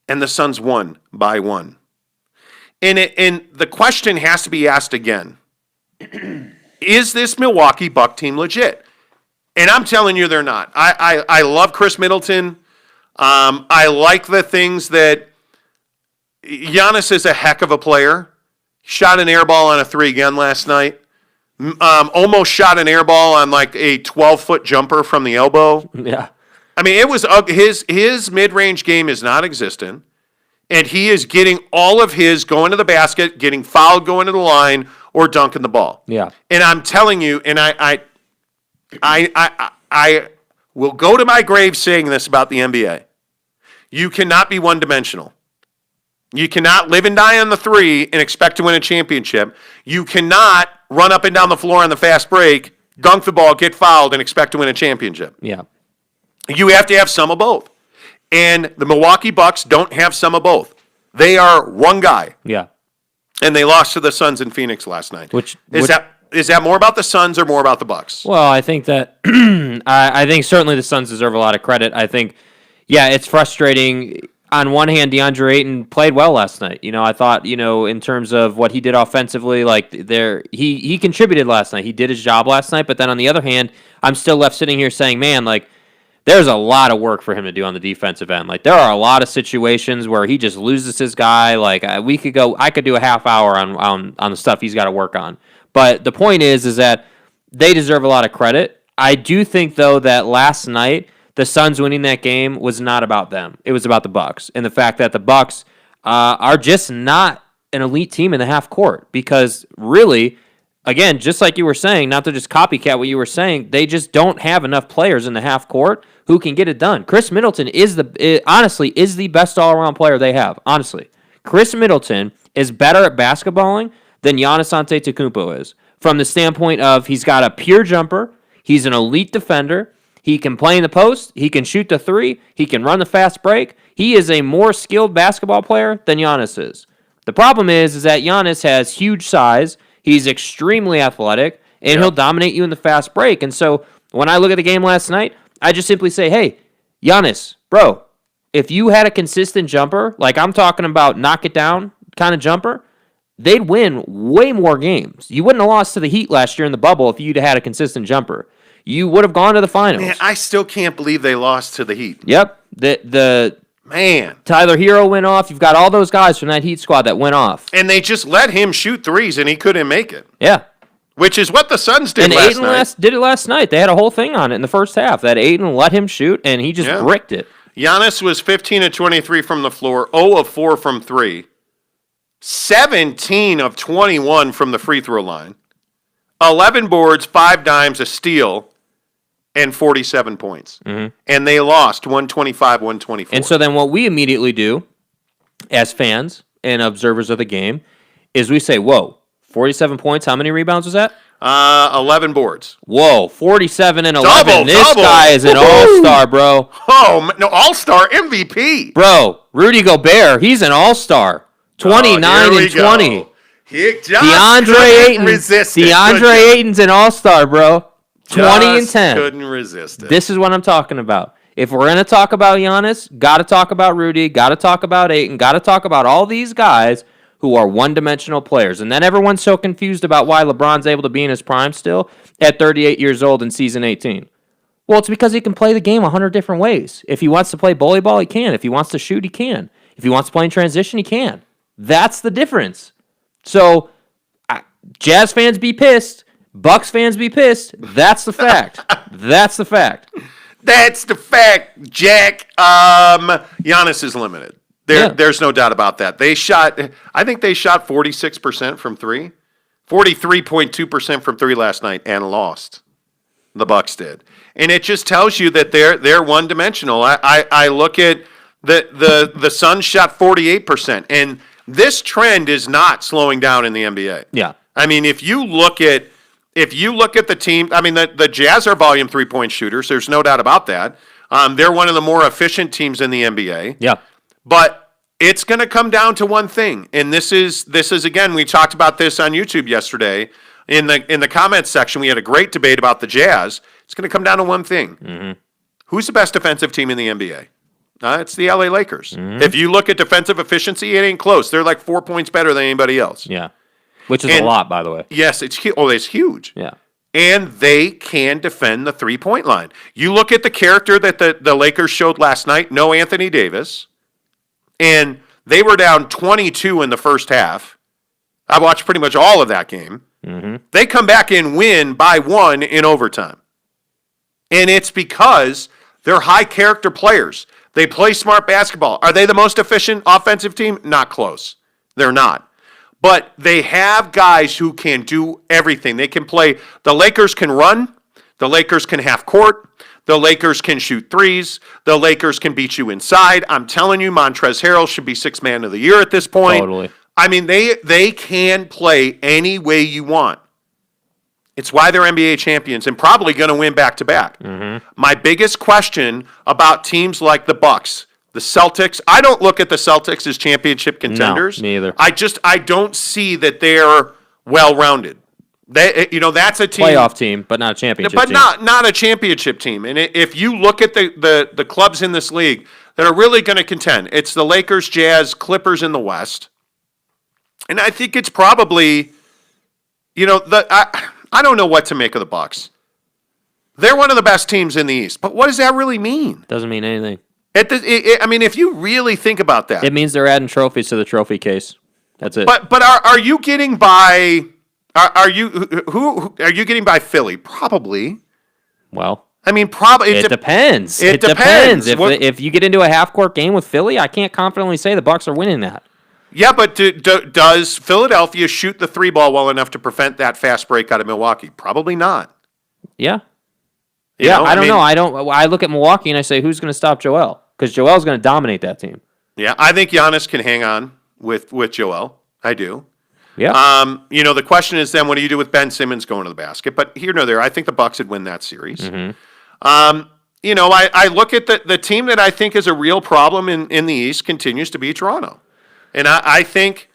And the Suns won by 1. And the question has to be asked again. Is this Milwaukee Buck team legit? And I'm telling you they're not. I love Chris Middleton. I like the things that Giannis is a heck of a player. Shot an air ball on a 3 again last night. Almost shot an air ball on like a 12-foot jumper from the elbow. Yeah. I mean, it was his mid-range game is non-existent, and he is getting all of his going to the basket, getting fouled going to the line, or dunking the ball. Yeah. And I'm telling you, and I will go to my grave saying this about the NBA. You cannot be one-dimensional. You cannot live and die on the 3 and expect to win a championship. You cannot run up and down the floor on the fast break, dunk the ball, get fouled, and expect to win a championship. Yeah. You have to have some of both. And the Milwaukee Bucks don't have some of both. They are one guy. Yeah. And they lost to the Suns in Phoenix last night. Is that more about the Suns or more about the Bucks? Well, I think that I think certainly the Suns deserve a lot of credit. I think, yeah, it's frustrating. On one hand, DeAndre Ayton played well last night. I thought, in terms of what he did offensively, he contributed last night. He did his job last night. But then on the other hand, I'm still left sitting here saying, man, there's a lot of work for him to do on the defensive end. There are a lot of situations where he just loses his guy. I could do a half hour on the stuff he's got to work on. But the point is that they deserve a lot of credit. I do think, though, that last night, the Suns winning that game was not about them. It was about the Bucks, and the fact that the Bucks are just not an elite team in the half court. Because really, again, just like you were saying, not to just copycat what you were saying, they just don't have enough players in the half court who can get it done. Chris Middleton honestly is the best all-around player they have. Honestly, Chris Middleton is better at basketballing than Giannis Antetokounmpo is, from the standpoint of he's got a pure jumper, he's an elite defender, he can play in the post, he can shoot the three, he can run the fast break. He is a more skilled basketball player than Giannis is. The problem is that Giannis has huge size, he's extremely athletic, and he'll dominate you in the fast break. And so when I look at the game last night, I just simply say, hey, Giannis, bro, if you had a consistent jumper, like I'm talking about knock it down kind of jumper, they'd win way more games. You wouldn't have lost to the Heat last year in the bubble if you'd had a consistent jumper. You would have gone to the finals. Man, I still can't believe they lost to the Heat. Yep. The Man. Tyler Hero went off. You've got all those guys from that Heat squad that went off. And they just let him shoot threes, and he couldn't make it. Yeah. Which is what the Suns did and last Ayton night. did it last night. They had a whole thing on it in the first half. That Ayton let him shoot, and he just bricked it. Giannis was 15 of 23 from the floor, 0 of 4 from 3, 17 of 21 from the free throw line, 11 boards, 5 dimes, a steal, and 47 points. Mm-hmm. And they lost 125-124. And so then what we immediately do as fans and observers of the game is we say, whoa, 47 points, how many rebounds was that? 11 boards. Whoa, 47 and 11. Double. This guy is an all-star, bro. Oh, no, all-star MVP. Bro, Rudy Gobert, he's an all-star. 29 and 20. DeAndre Ayton. DeAndre Ayton's an all-star, bro. 20 and 10. Couldn't resist it. This is what I'm talking about. If we're going to talk about Giannis, got to talk about Rudy, got to talk about Ayton, got to talk about all these guys who are one-dimensional players. And then everyone's so confused about why LeBron's able to be in his prime still at 38 years old in season 18. Well, it's because he can play the game 100 different ways. If he wants to play bully ball, he can. If he wants to shoot, he can. If he wants to play in transition, he can. That's the difference. So, Jazz fans be pissed. Bucks fans be pissed. That's the fact. That's the fact. That's the fact, Jack. Giannis is limited. There's no doubt about that. I think they shot 46% from three, 43.2% from three last night, and lost. The Bucks did. And it just tells you that they're one-dimensional. I look at the Suns shot 48%, and this trend is not slowing down in the NBA. Yeah. I mean, if you look at the team, I mean, the Jazz are volume three-point shooters. There's no doubt about that. They're one of the more efficient teams in the NBA. Yeah. But it's going to come down to one thing, and this is again, we talked about this on YouTube yesterday in the comments section. We had a great debate about the Jazz. It's going to come down to one thing. Mm-hmm. Who's the best defensive team in the NBA? It's the LA Lakers. Mm-hmm. If you look at defensive efficiency, it ain't close. They're like 4 points better than anybody else. Yeah. Which is a lot, by the way. Yes, it's huge. Yeah. And they can defend the three-point line. You look at the character that the Lakers showed last night, no Anthony Davis, and they were down 22 in the first half. I watched pretty much all of that game. Mm-hmm. They come back and win by 1 in overtime. And it's because they're high-character players. They play smart basketball. Are they the most efficient offensive team? Not close. They're not. But they have guys who can do everything. They can play. The Lakers can run. The Lakers can half court. The Lakers can shoot threes. The Lakers can beat you inside. I'm telling you, Montrezl Harrell should be Sixth Man of the Year at this point. Totally. I mean, they can play any way you want. It's why they're NBA champions and probably going to win back-to-back. Mm-hmm. My biggest question about teams like the Bucks, the Celtics, I don't look at the Celtics as championship contenders. No, me either. I don't see that they're well-rounded. That's a team, playoff team, but not a championship but team. not a championship team. And if you look at the clubs in this league that are really going to contend, it's the Lakers, Jazz, Clippers in the West. And I think it's probably, I don't know what to make of the Bucks. They're one of the best teams in the East, but what does that really mean? Doesn't mean anything. I mean, if you really think about that, it means they're adding trophies to the trophy case. That's it. But are you getting by? Are you getting by Philly? Probably. Well, I mean, probably it depends. It depends. If you get into a half court game with Philly, I can't confidently say the Bucks are winning that. Yeah, but does Philadelphia shoot the three ball well enough to prevent that fast break out of Milwaukee? Probably not. Yeah. I don't know. I look at Milwaukee and I say, who's going to stop Joel? Because Joel's going to dominate that team. Yeah, I think Giannis can hang on with Joel. I do. Yeah. The question is then, what do you do with Ben Simmons going to the basket? But here nor there, I think the Bucks would win that series. Mm-hmm. I look at the team that I think is a real problem in the East continues to be Toronto. And I think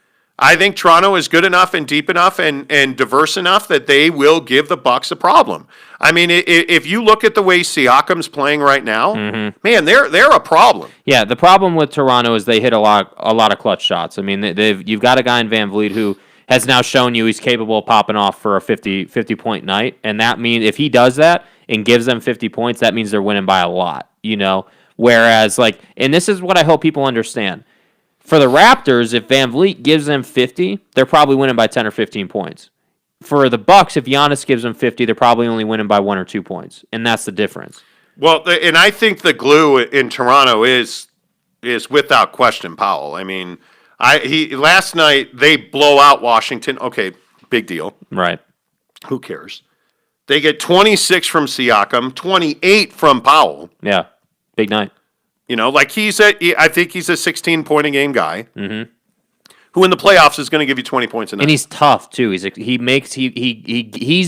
Toronto is good enough and deep enough and diverse enough that they will give the Bucks a problem. I mean, if you look at the way Siakam's playing right now, man, they're a problem. Yeah, the problem with Toronto is they hit a lot of clutch shots. I mean, you've got a guy in Van Vliet who has now shown you he's capable of popping off for a 50-point night, and that means if he does that and gives them 50 points, that means they're winning by a lot, Whereas, and this is what I hope people understand. For the Raptors, if Van Vliet gives them 50, they're probably winning by 10 or 15 points. For the Bucks, if Giannis gives them 50, they're probably only winning by 1 or 2 points, and that's the difference. Well, and I think the glue in Toronto is without question Powell. I mean, last night they blow out Washington. Okay, big deal. Right. Who cares? They get 26 from Siakam, 28 from Powell. Yeah, big night. I think he's a 16-point-a-game guy who in the playoffs is going to give you 20 points a night. And he's tough, too. He's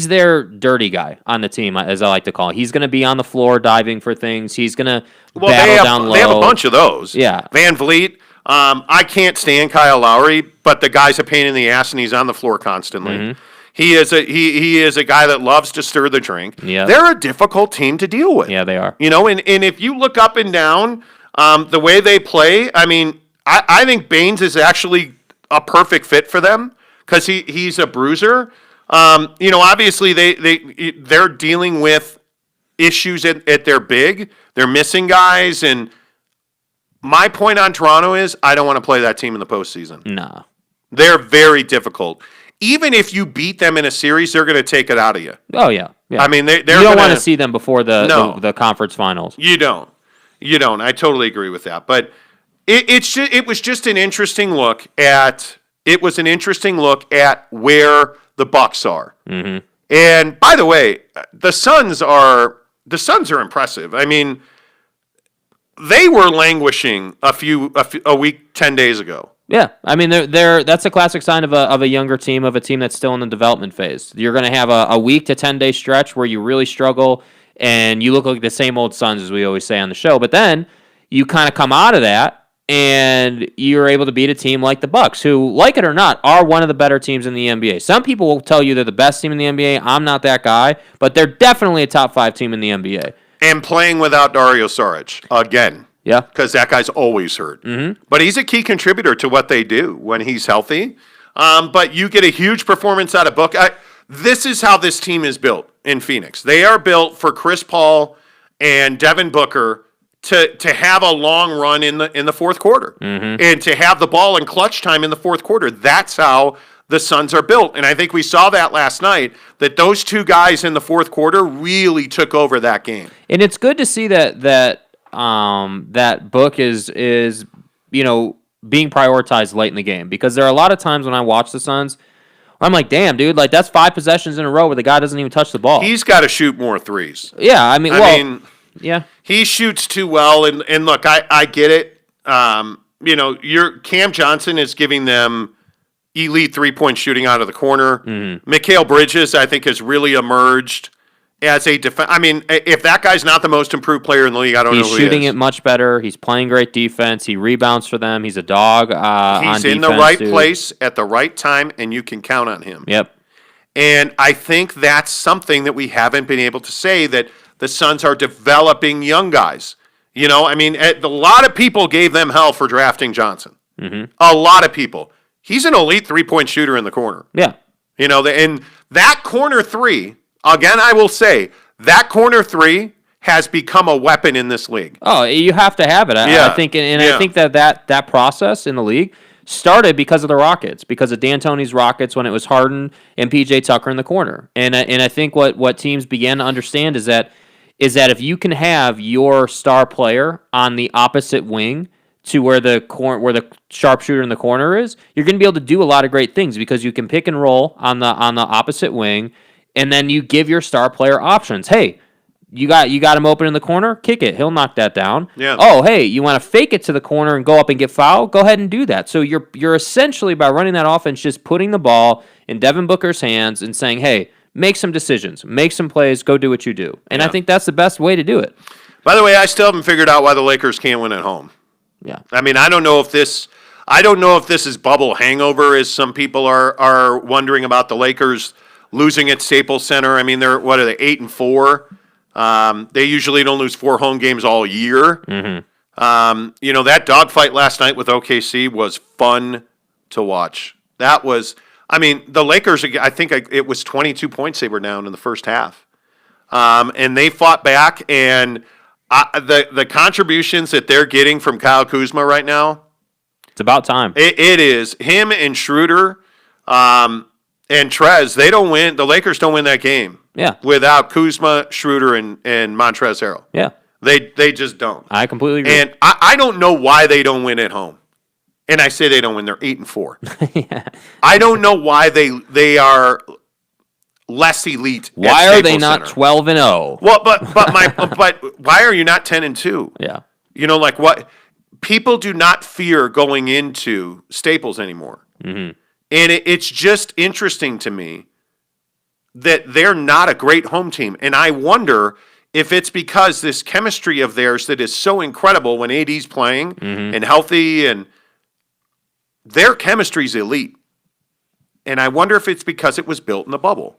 their dirty guy on the team, as I like to call it. He's going to be on the floor diving for things. He's going to battle down low. They have a bunch of those. Yeah. Van Vliet. I can't stand Kyle Lowry, but the guy's a pain in the ass, and he's on the floor constantly. Mm-hmm. He is a guy that loves to stir the drink. Yeah. They're a difficult team to deal with. Yeah, they are. And if you look up and down the way they play, I mean, I think Baines is actually a perfect fit for them because he's a bruiser. Obviously they're dealing with issues at their big. They're missing guys, and my point on Toronto is I don't want to play that team in the postseason. No. They're very difficult. Even if you beat them in a series, they're going to take it out of you. Oh, yeah. I mean, you don't want to see them before the conference finals. You don't. I totally agree with that. But it was just an interesting look at where the Bucks are. Mm-hmm. And by the way, the Suns are impressive. I mean, they were languishing a week, 10 days ago. Yeah, I mean, that's a classic sign of a younger team, of a team that's still in the development phase. You're going to have a week to 10-day stretch where you really struggle, and you look like the same old Suns, as we always say on the show. But then you kind of come out of that, and you're able to beat a team like the Bucks, who, like it or not, are one of the better teams in the NBA. Some people will tell you they're the best team in the NBA. I'm not that guy, but they're definitely a top 5 team in the NBA. And playing without Dario Saric again. Yeah. Because that guy's always hurt. Mm-hmm. But he's a key contributor to what they do when he's healthy. But you get a huge performance out of Book. This is how this team is built in Phoenix. They are built for Chris Paul and Devin Booker to have a long run in the fourth quarter. Mm-hmm. And to have the ball in clutch time in the fourth quarter. That's how the Suns are built. And I think we saw that last night, that those two guys in the fourth quarter really took over that game. And it's good to see that Book is being prioritized late in the game, because there are a lot of times when I watch the Suns, I'm like, damn, dude, like that's 5 possessions in a row where the guy doesn't even touch the ball. He's got to shoot more threes. Yeah, I mean, yeah, he shoots too well. And look, I get it. Your Cam Johnson is giving them elite 3-point shooting out of the corner. Mm-hmm. Mikal Bridges, I think, has really emerged as a defense. I mean, if that guy's not the most improved player in the league, I don't know who he is. He's shooting it much better. He's playing great defense. He rebounds for them. He's a dog on defense. He's in the right place at the right time, and you can count on him. Yep. And I think that's something that we haven't been able to say, that the Suns are developing young guys. I mean, a lot of people gave them hell for drafting Johnson. Mm-hmm. A lot of people. He's an elite 3-point shooter in the corner. Yeah. And that corner three, again, I will say, that corner three has become a weapon in this league. Oh, you have to have it. I think, I think that process in the league started because of the Rockets, because of D'Antoni's Rockets when it was Harden and PJ Tucker in the corner. And I think what teams began to understand is that if you can have your star player on the opposite wing to where the sharpshooter in the corner is, you're going to be able to do a lot of great things, because you can pick and roll on the opposite wing, and then you give your star player options. Hey, You got him open in the corner, kick it. He'll knock that down. Yeah. Oh, hey, you want to fake it to the corner and go up and get fouled? Go ahead and do that. So you're essentially, by running that offense, just putting the ball in Devin Booker's hands and saying, hey, make some decisions, make some plays, go do what you do. And I think that's the best way to do it. By the way, I still haven't figured out why the Lakers can't win at home. Yeah. I mean, I don't know if this is bubble hangover, as some people are wondering about the Lakers losing at Staples Center. I mean, they're 8-4. They usually don't lose 4 home games all year. Mm-hmm. That dogfight last night with OKC was fun to watch. That was, the Lakers, I think it was 22 points they were down in the first half. And they fought back, and the contributions that they're getting from Kyle Kuzma right now, it's about time. It is. Him and Schroeder and Trez, they don't win. The Lakers don't win that game. Yeah. Without Kuzma, Schroeder, and Montrezl Harrell. Yeah. They just don't. I completely agree. And I don't know why they don't win at home. And I say they don't win. They're 8-4. Yeah. I don't know why they are less elite. Why are they not 12-0? Well, but why are you not 10-2? Yeah. Like what? People do not fear going into Staples anymore. Mm-hmm. And it's just interesting to me that they're not a great home team. And I wonder if it's because this chemistry of theirs that is so incredible when AD's playing and healthy, and their chemistry's elite. And I wonder if it's because it was built in the bubble.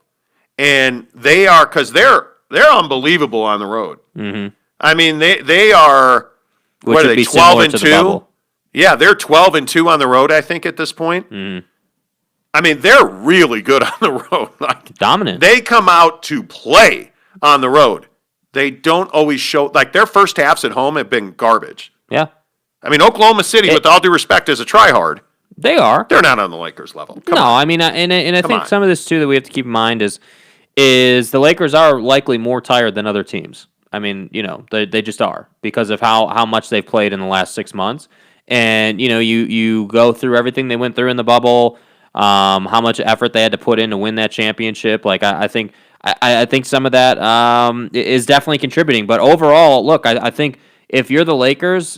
And they are, because they're unbelievable on the road. Mm-hmm. I mean, they are... Which what are would they, be 12-2? Yeah, they're 12-2 on the road, I think, at this point. Mm-hmm. I mean, they're really good on the road. Dominant. They come out to play on the road. They don't always show, their first halves at home have been garbage. Yeah. I mean, Oklahoma City, with all due respect, is a try-hard. They are. They're not on the Lakers level. Come on. I mean, and I think some of this, too, that we have to keep in mind is the Lakers are likely more tired than other teams. I mean, they just are because of how much they've played in the last 6 months. And, you go through everything they went through in the bubble, how much effort they had to put in to win that championship. I think some of that is definitely contributing. But overall, look, I think if you're the Lakers,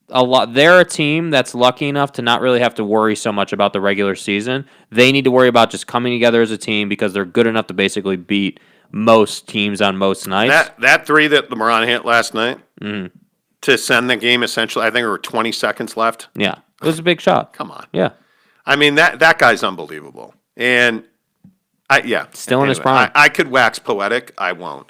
they're a team that's lucky enough to not really have to worry so much about the regular season. They need to worry about just coming together as a team because they're good enough to basically beat most teams on most nights. That three that LeBron hit last night to send the game, essentially, I think there were 20 seconds left. Yeah, it was a big shot. Come on. Yeah. I mean, that guy's unbelievable. And, Still in his prime. I could wax poetic. I won't.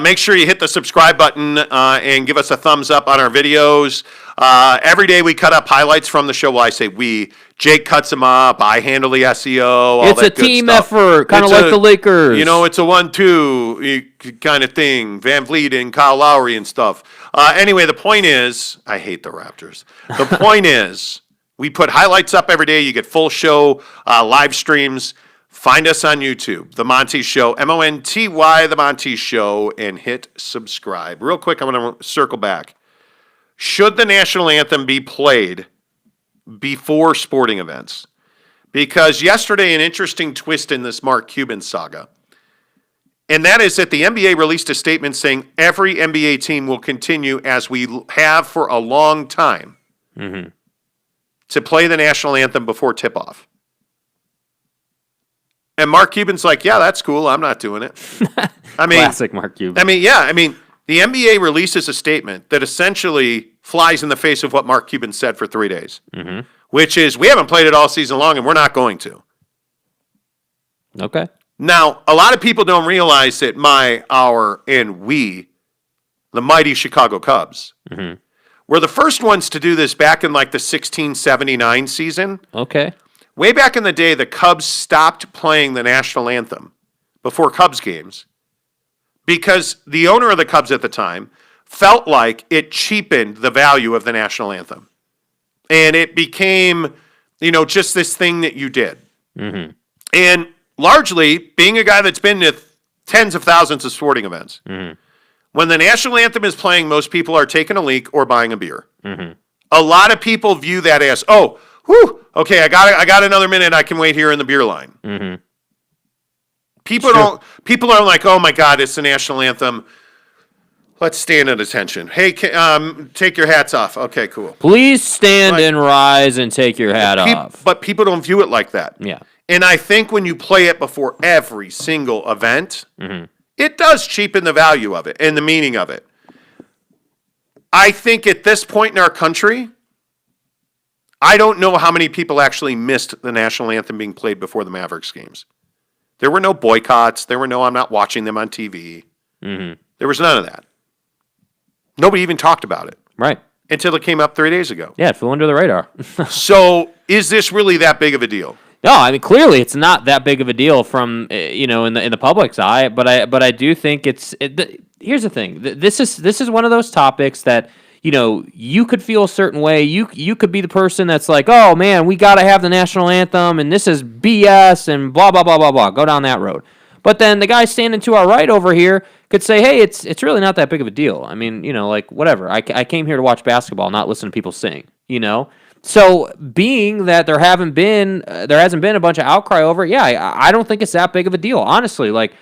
Make sure you hit the subscribe button and give us a thumbs up on our videos. Every day we cut up highlights from the show. Well, I say we. Jake cuts them up. I handle the SEO. All it's that a good team stuff. effort, kind of like the Lakers. It's a 1-2 kind of thing. Van Vliet and Kyle Lowry and stuff. Anyway, the point is, I hate the Raptors. The point is, we put highlights up every day. You get full show live streams. Find us on YouTube, The Monty Show, Monty, The Monty Show, and hit subscribe. Real quick, I'm going to circle back. Should the National Anthem be played before sporting events? Because yesterday, an interesting twist in this Mark Cuban saga, and that is that the NBA released a statement saying every NBA team will continue, as we have for a long time, to play the National Anthem before tip-off. And Mark Cuban's like, yeah, that's cool. I'm not doing it. Classic Mark Cuban. The NBA releases a statement that essentially flies in the face of what Mark Cuban said for 3 days, which is, we haven't played it all season long, and we're not going to. Okay. Now, a lot of people don't realize that our, and we, the mighty Chicago Cubs, were the first ones to do this back in the 1679 season. Okay. Way back in the day, the Cubs stopped playing the National Anthem before Cubs games because the owner of the Cubs at the time felt like it cheapened the value of the National Anthem. And it became, just this thing that you did. And largely, being a guy that's been to tens of thousands of sporting events, when the National Anthem is playing, most people are taking a leak or buying a beer. A lot of people view that as, okay, I got another minute. I can wait here in the beer line. People are like, oh my God, it's the National Anthem. Let's stand at attention. Hey, take your hats off. Okay, cool. Please stand and rise and take your hat off. But people don't view it like that. Yeah. And I think when you play it before every single event, it does cheapen the value of it and the meaning of it. I think at this point in our country, I don't know how many people actually missed the national anthem being played before the Mavericks games. There were no boycotts. There were no, I'm not watching them on TV. There was none of that. Nobody even talked about it. Right. Until it came up 3 days ago. Yeah, it flew under the radar. So is this really that big of a deal? No, I mean clearly it's not that big of a deal from in the public's eye, but I do think here's the thing. This is one of those topics that you could feel a certain way. You could be the person that's like, "Oh man, we got to have the national anthem and this is BS and blah blah blah blah blah." Go down that road. But then the guy standing to our right over here could say, "Hey, it's really not that big of a deal. I mean, like whatever. I came here to watch basketball, not listen to people sing, So being that there hasn't been a bunch of outcry over it, yeah, I don't think it's that big of a deal, honestly. Like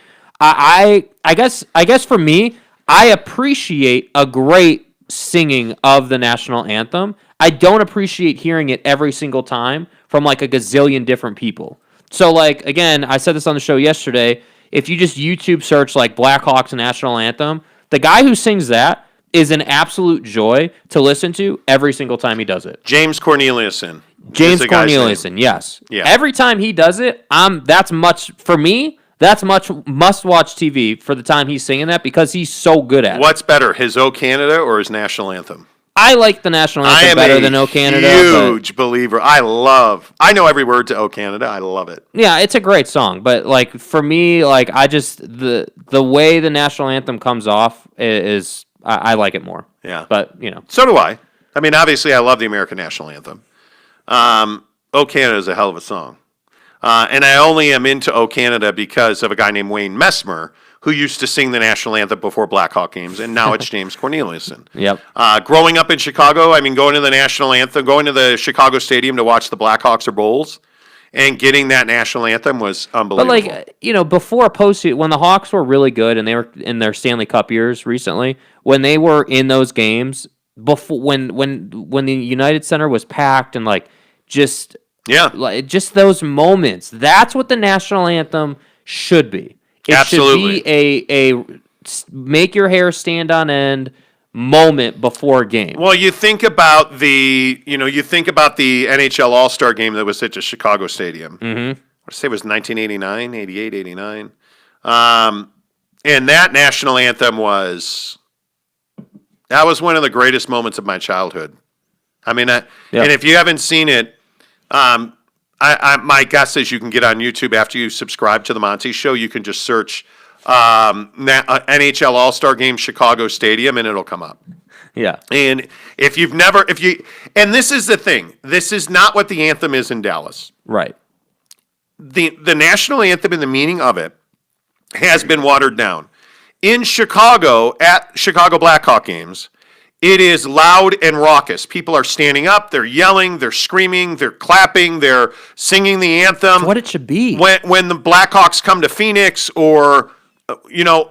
I guess for me, I appreciate a great singing of the national anthem. I don't appreciate hearing it every single time from like a gazillion different people. So like again, I said this on the show yesterday, if you just YouTube search like Blackhawks national anthem, the guy who sings that is an absolute joy to listen to every single time he does it. James Corneliuson. James Corneliuson, yes. Yeah. Every time he does it, that's much must-watch TV for the time he's singing that because he's so good at it. What's better, his O Canada or his national anthem? I like the national anthem better than O Canada. Huge believer. I know every word to O Canada. I love it. Yeah, it's a great song, but like for me, like I just the way the national anthem comes off is I like it more. Yeah. But, So do I. I mean, obviously, I love the American national anthem. O Canada is a hell of a song. And I only am into O Canada because of a guy named Wayne Messmer, who used to sing the national anthem before Blackhawk games, and now it's James Corneliuson. Yep. Growing up in Chicago, I mean, going to the national anthem, going to the Chicago Stadium to watch the Blackhawks or Bulls, and getting that national anthem was unbelievable. But like, before postseason, when the Hawks were really good and they were in their Stanley Cup years recently, when they were in those games, before when the United Center was packed and like just those moments, that's what the national anthem should be. It Absolutely. should be a make your hair stand on end moment before a game. Well, you think about the NHL All-Star game that was at the Chicago Stadium. Mm-hmm. I say it was 1989, 88, 89. And that national anthem was one of the greatest moments of my childhood. I mean, and if you haven't seen it, my guess is you can get on YouTube after you subscribe to the Monty Show. You can just search NHL All-Star Game Chicago Stadium, and it'll come up. Yeah. And and this is the thing. This is not what the anthem is in Dallas. Right. The national anthem and the meaning of it has been watered down. In Chicago, at Chicago Blackhawk games, it is loud and raucous. People are standing up, they're yelling, they're screaming, they're clapping, they're singing the anthem. It's what it should be. When the Blackhawks come to Phoenix, or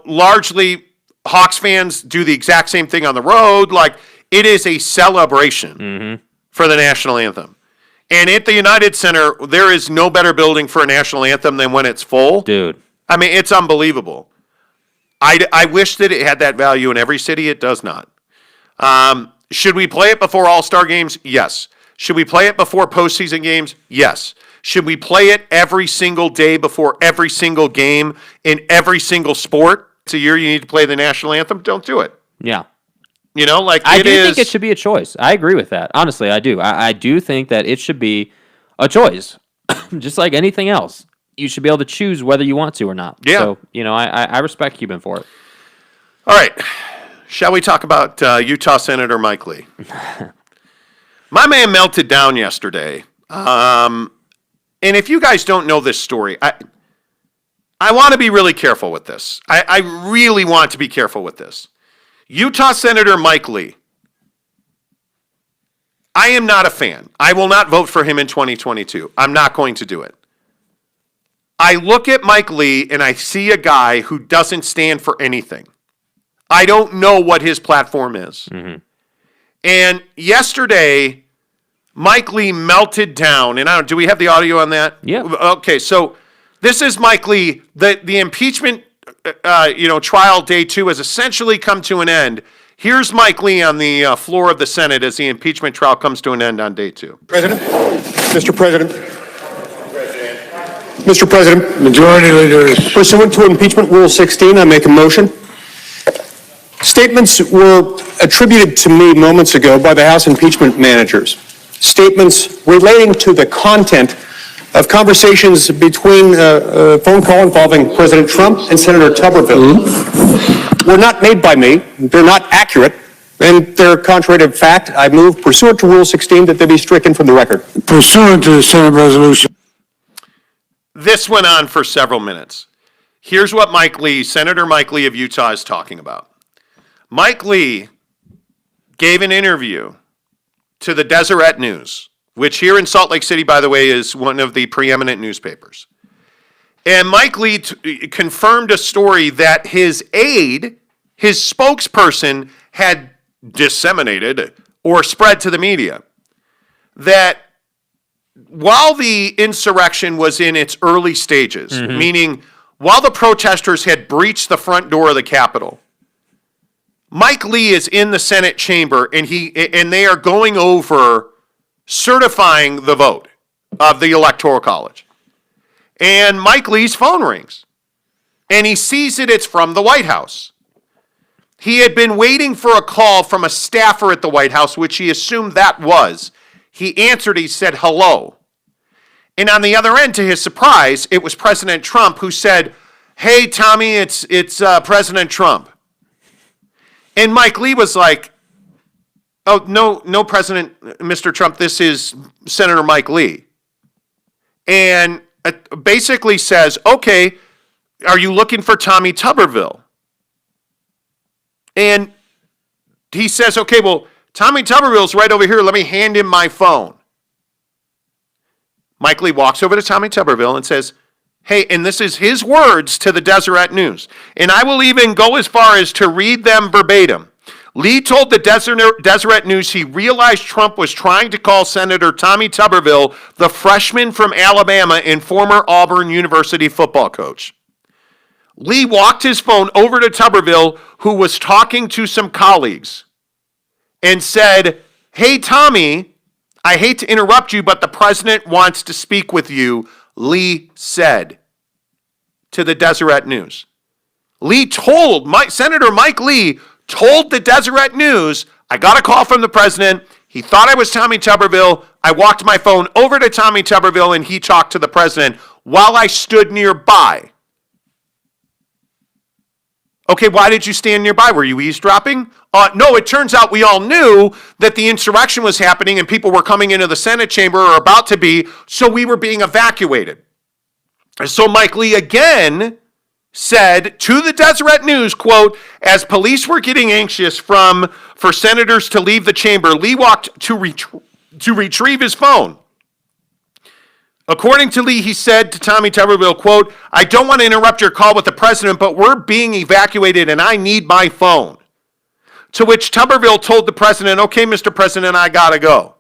largely Hawks fans do the exact same thing on the road. Like, it is a celebration for the national anthem. And at the United Center, there is no better building for a national anthem than when it's full. Dude. I mean, it's unbelievable. I wish that it had that value in every city. It does not. Should we play it before All-Star games? Yes. Should we play it before postseason games? Yes. Should we play it every single day before every single game in every single sport? It's a year you need to play the national anthem. Don't do it. Yeah. I do think it should be a choice. I agree with that. Honestly, I do. I do think that it should be a choice, just like anything else. You should be able to choose whether you want to or not. Yeah. So, I respect Cuban for it. All right. Shall we talk about Utah Senator Mike Lee? My man melted down yesterday. And if you guys don't know this story, I want to be really careful with this. I really want to be careful with this. Utah Senator Mike Lee. I am not a fan. I will not vote for him in 2022. I'm not going to do it. I look at Mike Lee and I see a guy who doesn't stand for anything. I don't know what his platform is. Mm-hmm. And yesterday, Mike Lee melted down. And do we have the audio on that? Yeah. Okay, so this is Mike Lee. The impeachment trial day 2 has essentially come to an end. Here's Mike Lee on the floor of the Senate as the impeachment trial comes to an end on day 2. Mr. President, Majority Leader. pursuant to impeachment Rule 16, I make a motion. Statements were attributed to me moments ago by the House impeachment managers. Statements relating to the content of conversations between a phone call involving President Trump and Senator Tuberville were not made by me. They're not accurate, and they're contrary to fact. I move pursuant to Rule 16 that they be stricken from the record. Pursuant to the Senate resolution. This went on for several minutes. Here's what Senator Mike Lee of Utah is talking about. Mike Lee gave an interview to the Deseret News, which here in Salt Lake City, by the way, is one of the preeminent newspapers. And Mike Lee confirmed a story that his aide, his spokesperson, had disseminated or spread to the media. That while the insurrection was in its early stages, meaning while the protesters had breached the front door of the Capitol, Mike Lee is in the Senate chamber, and they are going over certifying the vote of the Electoral College. And Mike Lee's phone rings, and he sees it's from the White House. He had been waiting for a call from a staffer at the White House, which he assumed that was. He answered, he said, hello. And on the other end, to his surprise, it was President Trump who said, hey, Tommy, it's President Trump. And Mike Lee was like, oh, no, President, Mr. Trump, this is Senator Mike Lee. And basically says, okay, are you looking for Tommy Tuberville? And he says, okay, well, Tommy Tuberville's right over here. Let me hand him my phone. Mike Lee walks over to Tommy Tuberville and says, hey, and this is his words to the Deseret News, and I will even go as far as to read them verbatim. Lee told the Deseret News he realized Trump was trying to call Senator Tommy Tuberville, the freshman from Alabama and former Auburn University football coach. Lee walked his phone over to Tuberville, who was talking to some colleagues, and said, hey, Tommy, I hate to interrupt you, but the president wants to speak with you, Lee said to the Deseret News. Senator Mike Lee told the Deseret News, I got a call from the president. He thought I was Tommy Tuberville. I walked my phone over to Tommy Tuberville, and he talked to the president while I stood nearby. Okay, why did you stand nearby? Were you eavesdropping? No, it turns out we all knew that the insurrection was happening and people were coming into the Senate chamber or about to be, so we were being evacuated. So Mike Lee again said to the Deseret News, quote, as police were getting anxious for senators to leave the chamber, Lee walked to retrieve his phone. According to Lee, he said to Tommy Tuberville, quote, I don't want to interrupt your call with the president, but we're being evacuated and I need my phone. To which Tuberville told the president, okay, Mr. President, I gotta go.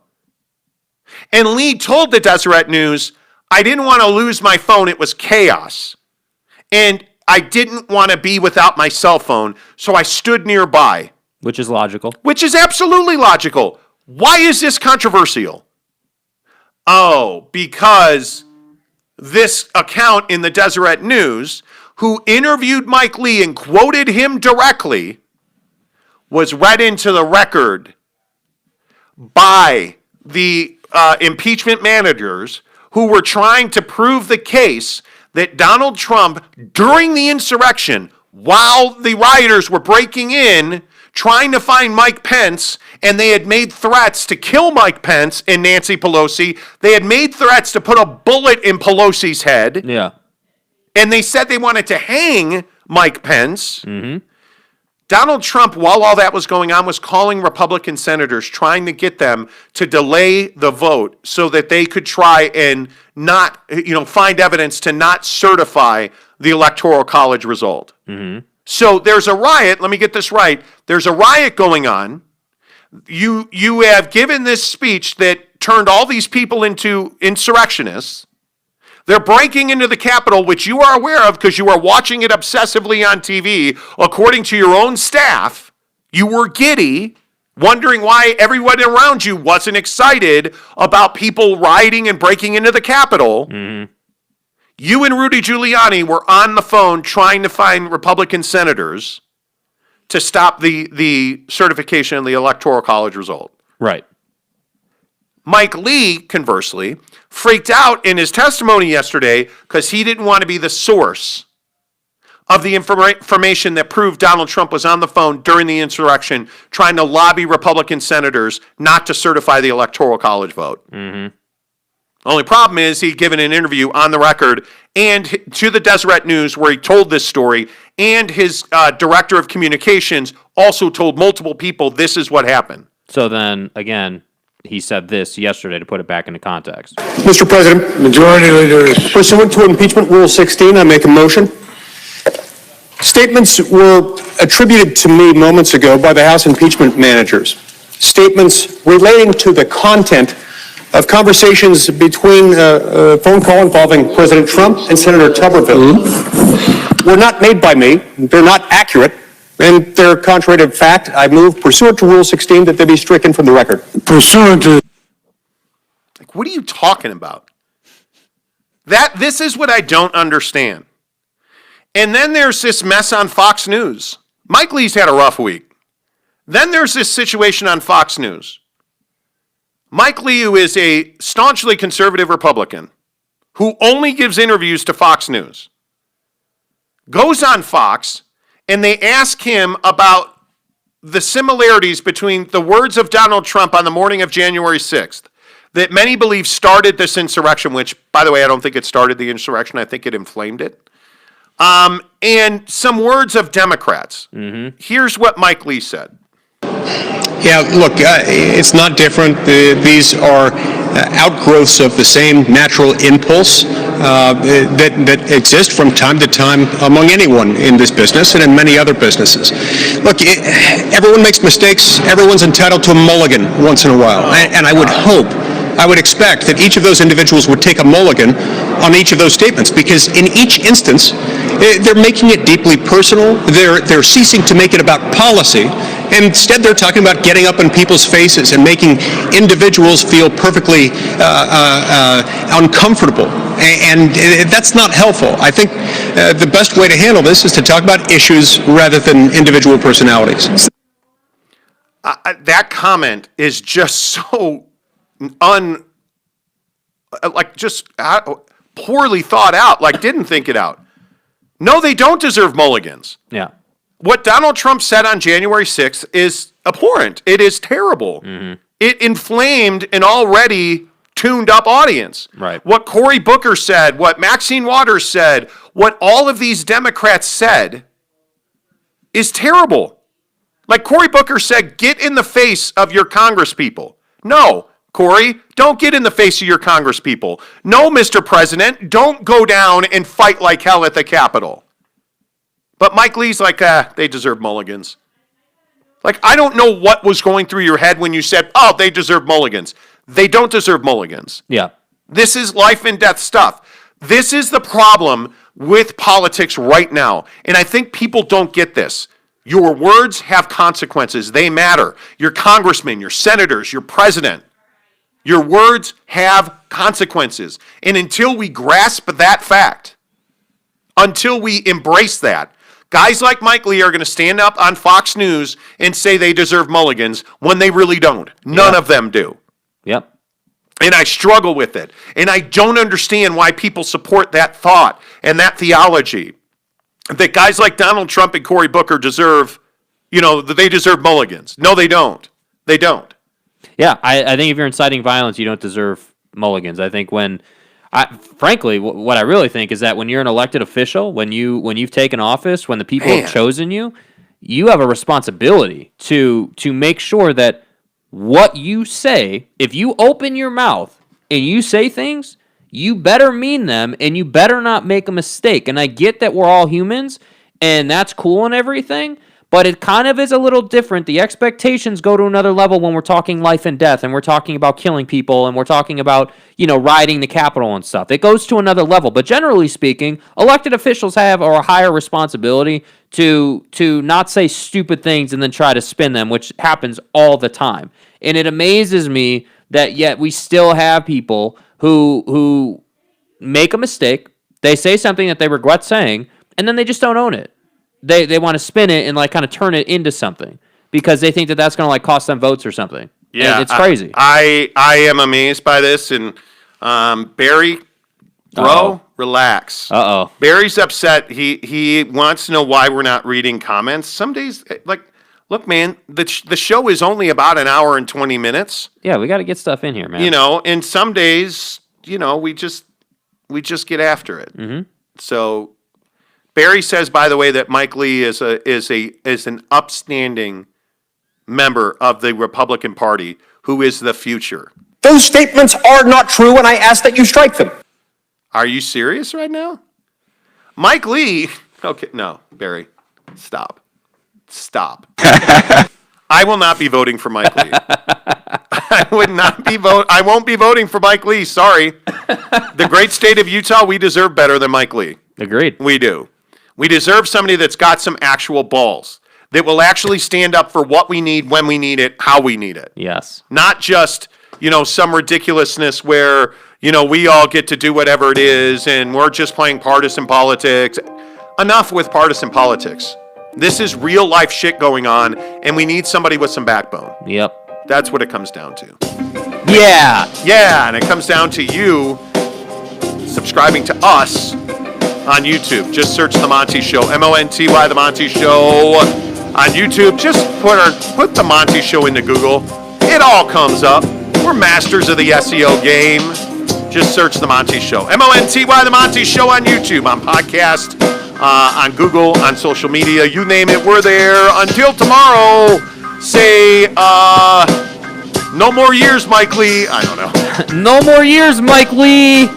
And Lee told the Deseret News, I didn't want to lose my phone. It was chaos. And I didn't want to be without my cell phone, so I stood nearby. Which is logical. Which is absolutely logical. Why is this controversial? Oh, because this account in the Deseret News, who interviewed Mike Lee and quoted him directly, was read into the record by the impeachment managers who were trying to prove the case that Donald Trump, during the insurrection, while the rioters were breaking in, trying to find Mike Pence, and they had made threats to kill Mike Pence and Nancy Pelosi. They had made threats to put a bullet in Pelosi's head. Yeah. And they said they wanted to hang Mike Pence. Mm-hmm. Donald Trump, while all that was going on, was calling Republican senators, trying to get them to delay the vote so that they could try and not, find evidence to not certify the Electoral College result. Mm-hmm. So there's a riot. Let me get this right. There's a riot going on. You have given this speech that turned all these people into insurrectionists. They're breaking into the Capitol, which you are aware of because you are watching it obsessively on TV. According to your own staff, you were giddy, wondering why everyone around you wasn't excited about people rioting and breaking into the Capitol. Mm-hmm. You and Rudy Giuliani were on the phone trying to find Republican senators to stop the certification of the Electoral College result. Right. Mike Lee, conversely, freaked out in his testimony yesterday because he didn't want to be the source of the information that proved Donald Trump was on the phone during the insurrection trying to lobby Republican senators not to certify the Electoral College vote. Mm-hmm. Only problem is he'd given an interview on the record and to the Deseret News where he told this story, and his director of communications also told multiple people this is what happened. So then, again, he said this yesterday to put it back into context. Mr. President, Majority Leader, pursuant to Impeachment Rule 16, I make a motion. Statements were attributed to me moments ago by the House impeachment managers. Statements relating to the content of conversations between a phone call involving President Trump and Senator Tuberville were not made by me. They're not accurate, and they're contrary to fact. I move pursuant to Rule 16 that they be stricken from the record. pursuant to Like, what are you talking about? This is what I don't understand. And then there's this mess on Fox News. Mike Lee's had a rough week. Then there's this situation on Fox News. Mike Lee, who is a staunchly conservative Republican, who only gives interviews to Fox News, goes on Fox, and they ask him about the similarities between the words of Donald Trump on the morning of January 6th, that many believe started this insurrection, which, by the way, I don't think it started the insurrection. I think it inflamed it. And some words of Democrats. Mm-hmm. Here's what Mike Lee said. Yeah, look, it's not different. These are outgrowths of the same natural impulse that exist from time to time among anyone in this business and in many other businesses. Look, everyone makes mistakes. Everyone's entitled to a mulligan once in a while. And I would expect that each of those individuals would take a mulligan on each of those statements, because in each instance, they're making it deeply personal. They're ceasing to make it about policy. And instead, they're talking about getting up in people's faces and making individuals feel perfectly uncomfortable. And that's not helpful. I think the best way to handle this is to talk about issues rather than individual personalities. That comment is just so poorly thought out, like didn't think it out. No, they don't deserve mulligans. Yeah. What Donald Trump said on January 6th is abhorrent. It is terrible. Mm-hmm. It inflamed an already tuned up audience. Right. What Cory Booker said, what Maxine Waters said, what all of these Democrats said is terrible. Like Cory Booker said, get in the face of your Congress people. No, Cory, don't get in the face of your Congress people. No, Mr. President, don't go down and fight like hell at the Capitol. But Mike Lee's like, they deserve mulligans. Like, I don't know what was going through your head when you said, oh, they deserve mulligans. They don't deserve mulligans. Yeah. This is life and death stuff. This is the problem with politics right now. And I think people don't get this. Your words have consequences. They matter. Your congressman, your senators, your president. Your words have consequences. And until we grasp that fact, until we embrace that, guys like Mike Lee are going to stand up on Fox News and say they deserve mulligans when they really don't. None of them do. Yep. And I struggle with it. And I don't understand why people support that thought and that theology. That guys like Donald Trump and Cory Booker deserve, that they deserve mulligans. No, they don't. They don't. Yeah, I think if you're inciting violence, you don't deserve mulligans. I think frankly, what I really think is that when you're an elected official, when you've taken office, when the people have chosen you, you have a responsibility to make sure that what you say, if you open your mouth and you say things, you better mean them and you better not make a mistake. And I get that we're all humans and that's cool and everything, but it kind of is a little different. The expectations go to another level when we're talking life and death, and we're talking about killing people, and we're talking about, rioting the Capitol and stuff. It goes to another level. But generally speaking, elected officials have a higher responsibility to not say stupid things and then try to spin them, which happens all the time. And it amazes me that yet we still have people who make a mistake, they say something that they regret saying, and then they just don't own it. They want to spin it and kind of turn it into something because they think that that's going to cost them votes or something. Yeah, and it's crazy. I am amazed by this. And Barry, bro, relax. Barry's upset. He wants to know why we're not reading comments. Some days, look, man, the show is only about an hour and 20 minutes. Yeah, we got to get stuff in here, man. And some days, we just get after it. Mm-hmm. So. Barry says, by the way, that Mike Lee is an upstanding member of the Republican Party who is the future. Those statements are not true, and I ask that you strike them. Are you serious right now? Mike Lee. Okay, no, Barry, stop. I will not be voting for Mike Lee. I won't be voting for Mike Lee. Sorry. The great state of Utah, we deserve better than Mike Lee. Agreed. We do. We deserve somebody that's got some actual balls, that will actually stand up for what we need, when we need it, how we need it. Yes. Not just, some ridiculousness where, we all get to do whatever it is and we're just playing partisan politics. Enough with partisan politics. This is real life shit going on, and we need somebody with some backbone. Yep. That's what it comes down to. Yeah. Yeah, and it comes down to you subscribing to us on YouTube. Just search The Monty Show. MONTY, The Monty Show on YouTube. Just put The Monty Show into Google. It all comes up. We're masters of the SEO game. Just search The Monty Show. MONTY, The Monty Show on YouTube, on podcast, on Google, on social media. You name it, we're there. Until tomorrow, say, no more years, Mike Lee. I don't know. No more years, Mike Lee.